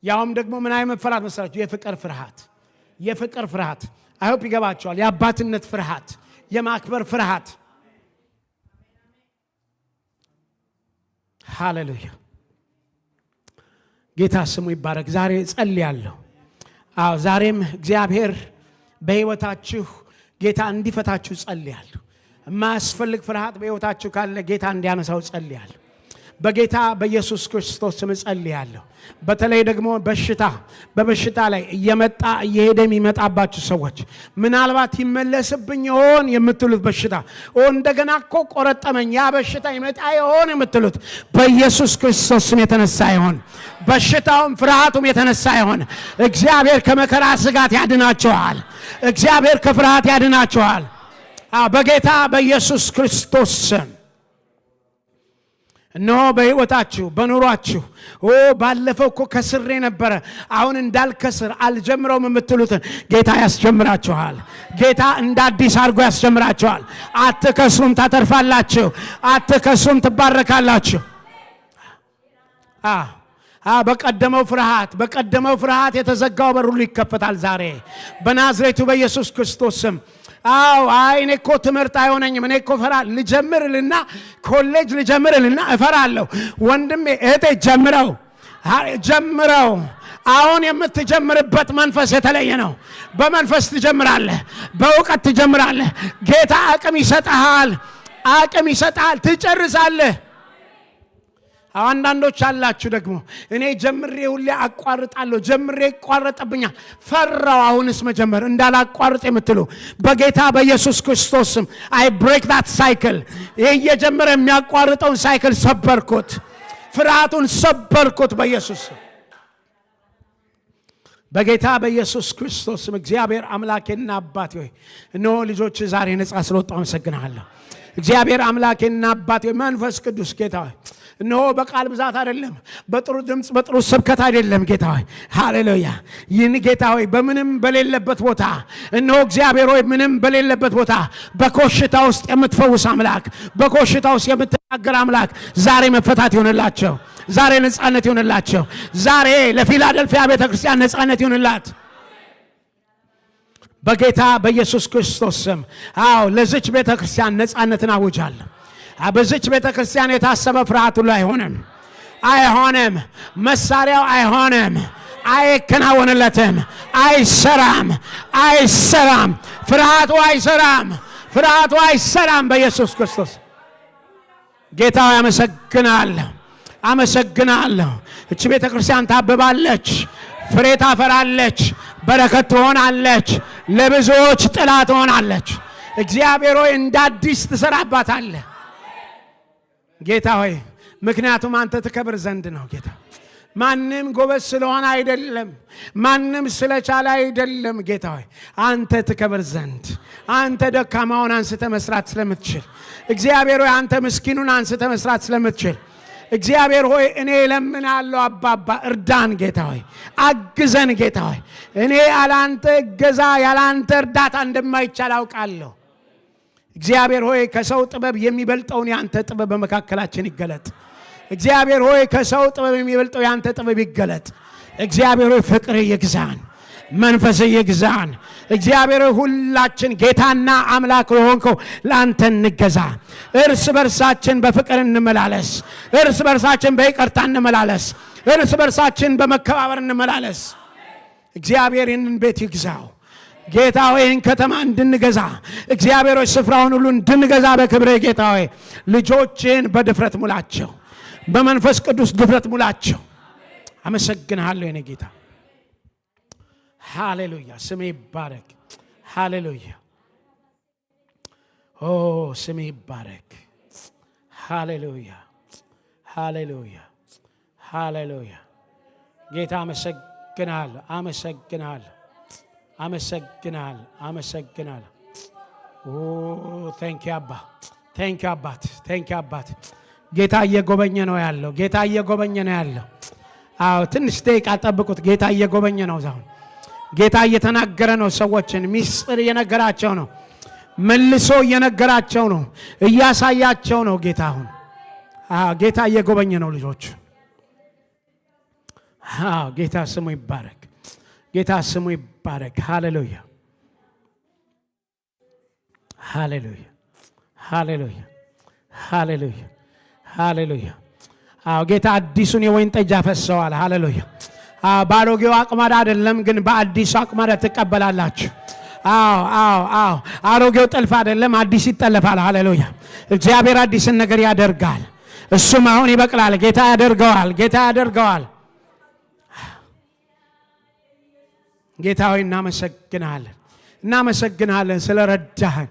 ያውም ደግሞ ምን አይነት መፈራት መሰላችሁ? የፍቅር ፍርሃት። የፍቅር ፍርሃት አይሆፕ ይገባቸዋል። የአባትነት ፍርሃት፣ የማክበር ፍርሃት። ሃሌሉያ! ጌታ ስሙ ይባረክ። ዛሬ ጸልያለሁ። ዛሬም እግዚአብሔር በሕይወታችሁ ጌታ እንዲፈታችሁ ጸልያለሁ። የማያስፈልግ ፍርሃት በሕይወታችሁ ካለ ጌታ እንዲያነሳው ጸልያለሁ። በጌታ በኢየሱስ ክርስቶስ ስም ጸልያለሁ። በተለይ ደግሞ በበሽታ ላይ እየመጣ እየሄደ የሚመጣባችሁ ሰዎች ምናልባት ይመለስብኝ ይሆን የምትሉት በሽታ እንደገና እኮ ቆረጠመኝ ያ በሽታ ይመጣ ይሆን የምትሉት በኢየሱስ ክርስቶስ ስም የተነሳ ይሆን። በሽታውም ፍርሃቱም የተነሳ ይሆን። እግዚአብሔር ከመከራ ስጋት ያድናችኋል። እግዚአብሔር ከፍርሃት ያድናችኋል። በጌታ በኢየሱስ ክርስቶስ ስም እነሆ በሕይወታችሁ በኑሯችሁ ባለፈው እኮ ከስሬ ነበረ አሁን እንዳልከስር አልጀምረውም የምትሉትን ጌታ ያስጀምራችኋል። ጌታ እንደ አዲስ አድርጎ ያስጀምራችኋል። አትከስሩም፣ ታተርፋላችሁ። አትከስሩም፣ ትባረካላችሁ። በቀደመው ፍርሃት የተዘጋው በር ሁሉ ይከፈታል ዛሬ በናዝሬቱ በኢየሱስ ክርስቶስ ስም። እኔ እኮ ትምህርት አይሆነኝም፣ እኔ እኮ ልጀምርልና ኮሌጅ ልጀምርልና እፈራለሁ። ወንድሜ እህቴ ጀምረው። አሁን የምትጀምርበት መንፈስ የተለየ ነው። በመንፈስ ትጀምራለህ፣ በእውቀት ትጀምራለህ። ጌታ አቅም ይሰጣል፣ ትጨርሳለህ። አንዳንዶች አላችሁ ደግሞ እኔ ጀምሬ ሁሌ አቋርጣለሁ፣ ጀምሬ ይቋረጥብኛል፣ ፈራው አሁንስ መጀመር እንዳላቋርጥ የምትሉ በጌታ በኢየሱስ ክርስቶስ ስም አይ ብሬክ ዳት ሳይክል። ይሄ እየጀመረ የሚያቋርጠውን ሳይክል ሰበርኩት፣ ፍርሃቱን ሰበርኩት በኢየሱስ ስም። በጌታ በኢየሱስ ክርስቶስ ስም እግዚአብሔር አምላኬና አባቴ ሆይ እነሆ ልጆች ዛሬ ነጻ ስለወጡ አመሰግናለሁ። እግዚአብሔር አምላኬና አባቴ መንፈስ ቅዱስ ጌታ ሆይ እነሆ በቃል ብዛት አይደለም፣ በጥሩ ድምፅ በጥሩ ስብከት አይደለም ጌታ ሆይ ሃሌሉያ። ይህን ጌታ ሆይ በምንም በሌለበት ቦታ እነሆ እግዚአብሔር ሆይ ምንም በሌለበት ቦታ በኮሽታ ውስጥ የምትፈውስ አምላክ፣ በኮሽታ ውስጥ የምትናገር አምላክ ዛሬ መፈታት ይሆንላቸው፣ ዛሬ ነጻነት ይሆንላቸው፣ ዛሬ ለፊላደልፊያ ቤተክርስቲያን ነጻነት ይሆንላት በጌታ በኢየሱስ ክርስቶስ ስም። ለዚች ቤተክርስቲያን ነጻነትን አውጃለሁ። በዚች ቤተክርስቲያን የታሰበ ፍርሃት ሁሉ አይሆንም፣ መሳሪያው አይሆንም፣ አይከናወንለትም፣ አይሰራም፣ ፍርሃቱ አይሰራም በኢየሱስ ክርስቶስ። ጌታ አመሰግናለሁ። እቺ ቤተክርስቲያን ታብባለች፣ ፍሬ ታፈራለች፣ በረከት ትሆናለች፣ ለብዙዎች ጥላ ትሆናለች። እግዚአብሔር ሆይ እንደ አዲስ ትሰራባታለህ ጌታ ሆይ፣ ምክንያቱም አንተ ትከብር ዘንድ ነው ጌታ። ማንም ጎበዝ ስለሆነ አይደለም፣ ማንም ስለቻለ አይደለም። ጌታ ሆይ አንተ ትከብር ዘንድ አንተ ደካማውን አንስተ መስራት ስለምትችል እግዚአብሔር ሆይ አንተ ምስኪኑን አንስተ መስራት ስለምትችል እግዚአብሔር ሆይ እኔ ለምናለሁ አባባ እርዳን ጌታ ሆይ አግዘን ጌታ ሆይ እኔ ያላንተ እገዛ ያላንተ እርዳታ እንደማይቻል አውቃለሁ። እግዚአብሔር ሆይ ከሰው ጥበብ የሚበልጠውን ያንተ ጥበብ በመካከላችን ይገለጥ። እግዚአብሔር ሆይ ከሰው ጥበብ የሚበልጠው ያንተ ጥበብ ይገለጥ። እግዚአብሔር ሆይ ፍቅር ይግዛን፣ መንፈስ ይግዛን። እግዚአብሔር ሁላችን ጌታና አምላክ ሆንከው ላንተ እንገዛ። እርስ በርሳችን በፍቅር እንመላለስ፣ እርስ በርሳችን በይቅርታ እንመላለስ፣ እርስ በርሳችን በመከባበር እንመላለስ። እግዚአብሔር ይህንን ቤት ይግዛው ጌታ ሆይ ይህን ከተማ እንድንገዛ እግዚአብሔር ሆይ ስፍራውን ሁሉ እንድንገዛ በክብር ጌታ ሆይ ልጆችን በድፍረት ሙላቸው፣ በመንፈስ ቅዱስ ድፍረት ሙላቸው። አመሰግናለሁ የኔ ጌታ። ሃሌሉያ ስሜ ይባረክ። ሃሌሉያ ኦ ስሜ ይባረክ። ሃሌሉያ ሃሌሉያ ሃሌሉያ ጌታ አመሰግናለሁ፣ አመሰግናለሁ፣ አመሰግናለሁ፣ አመሰግናለሁ። ኦ ታንክ ዩ አባ፣ ታንክ ዩ አባት፣ ታንክ ዩ አባት። ጌታ እየጎበኘ ነው ያለው፣ ጌታ እየጎበኘ ነው ያለው። አዎ ትንሽ ደቂቃ ጠብቁት። ጌታ እየጎበኘ ነው ዛው። ጌታ እየተናገረ ነው፣ ሰዎችን ሚስጥር እየነገራቸው ነው፣ መልሶ እየነገራቸው ነው፣ እያሳያቸው ነው። ጌታ አሁን ጌታ እየጎበኘ ነው ልጆች። ጌታ ስሙ ይባረክ፣ ጌታ ስሙ ይባረክ። ሃሌሉያ ሃሌሉያ ሃሌሉያ ሃሌሉያ ሃሌሉያ። ጌታ አዲሱን የወይን ጠጅ አፈሰዋል። ሃሌሉያ ባሮጌው አቅማዳ አይደለም ግን በአዲሱ አቅማዳ ትቀበላላችሁ። አሮጌው ጥልፍ አይደለም አዲስ ይጠለፋል። ሃሌሉያ እግዚአብሔር አዲስን ነገር ያደርጋል። እሱም አሁን ይበቅላል። ጌታ ያደርገዋል፣ ጌታ ያደርገዋል። ጌታ ሆይ እናመሰግናለን፣ እናመሰግናለን ስለረዳህን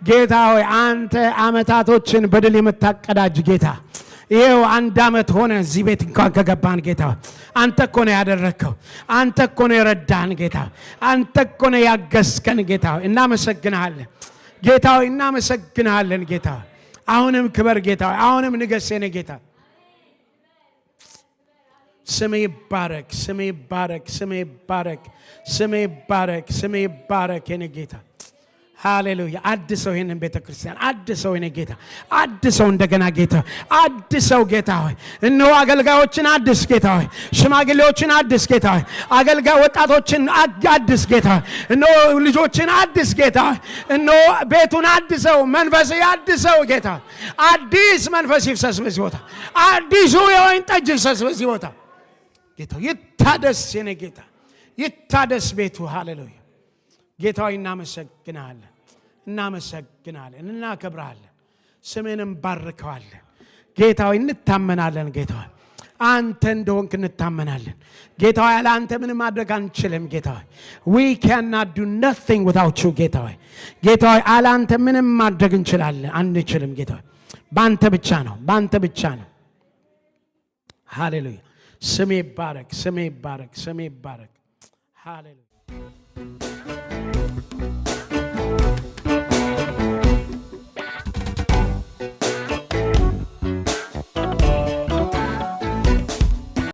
ጌታ ሆይ አንተ አመታቶችን በድል የምታቀዳጅ ጌታ ይሄው 1 ዓመት ሆነ እዚህ ቤት እንኳን ከገባን ጌታ አንተ እኮ ነው ያደረከው፣ አንተ እኮ ነው የረዳህን ጌታ፣ አንተ እኮ ነው ያገዝከን ጌታ። እናመሰግናለን ጌታ ሆይ እናመሰግናለን ጌታ። አሁንም ክበር ጌታ፣ አሁንም ንገስ የኔ ጌታ። ስሜ ይባረክ፣ ስሜ ይባረክ፣ ስሜ ይባረክ፣ ስሜ ይባረክ፣ ስሜ ይባረክ የኔ ጌታ። ሃሌሉያ አድሰው ይሄንን ቤተክርስቲያን አድሰው የኔ ጌታ፣ አድሰው እንደገና ጌታ፣ አድሰው ጌታ ሆይ እነሆ አገልጋዮችን አድስ ጌታ ሆይ፣ ሽማግሌዎችን አድስ ጌታ ሆይ፣ አገልጋይ ወጣቶችን አድስ ጌታ ሆይ፣ እነሆ ልጆችን አድስ ጌታ ሆይ፣ እነሆ ቤቱን አድሰው፣ መንፈስ ያድሰው ጌታ። አዲስ መንፈስ ይፍሰስ በዚህ ቦታ፣ አዲሱ የወይን ጠጅ ይፍሰስ በዚህ ቦታ ጌታ። ይታደስ የኔ ጌታ፣ ይታደስ ቤቱ። ሃሌሉያ ጌታ ሆይ እናመሰግናለን፣ እናመሰግናለን፣ እናከብራለን፣ ስሜንም ባርከዋለን ጌታ ሆይ። እንታመናለን ጌታ ሆይ አንተ እንደሆንክ እንታመናለን ጌታ ሆይ። ያለ አንተ ምንም ማድረግ አንችልም ጌታ ሆይ። we cannot do nothing without you ጌታ ሆይ። ጌታ ሆይ ያለ አንተ ምንም ማድረግ እንችላለን አንችልም ጌታ ሆይ። ባንተ ብቻ ነው፣ ባንተ ብቻ ነው። ሃሌሉያ ስሜ ይባረክ፣ ስሜ ይባረክ፣ ስሜ ይባረክ። ሃሌሉያ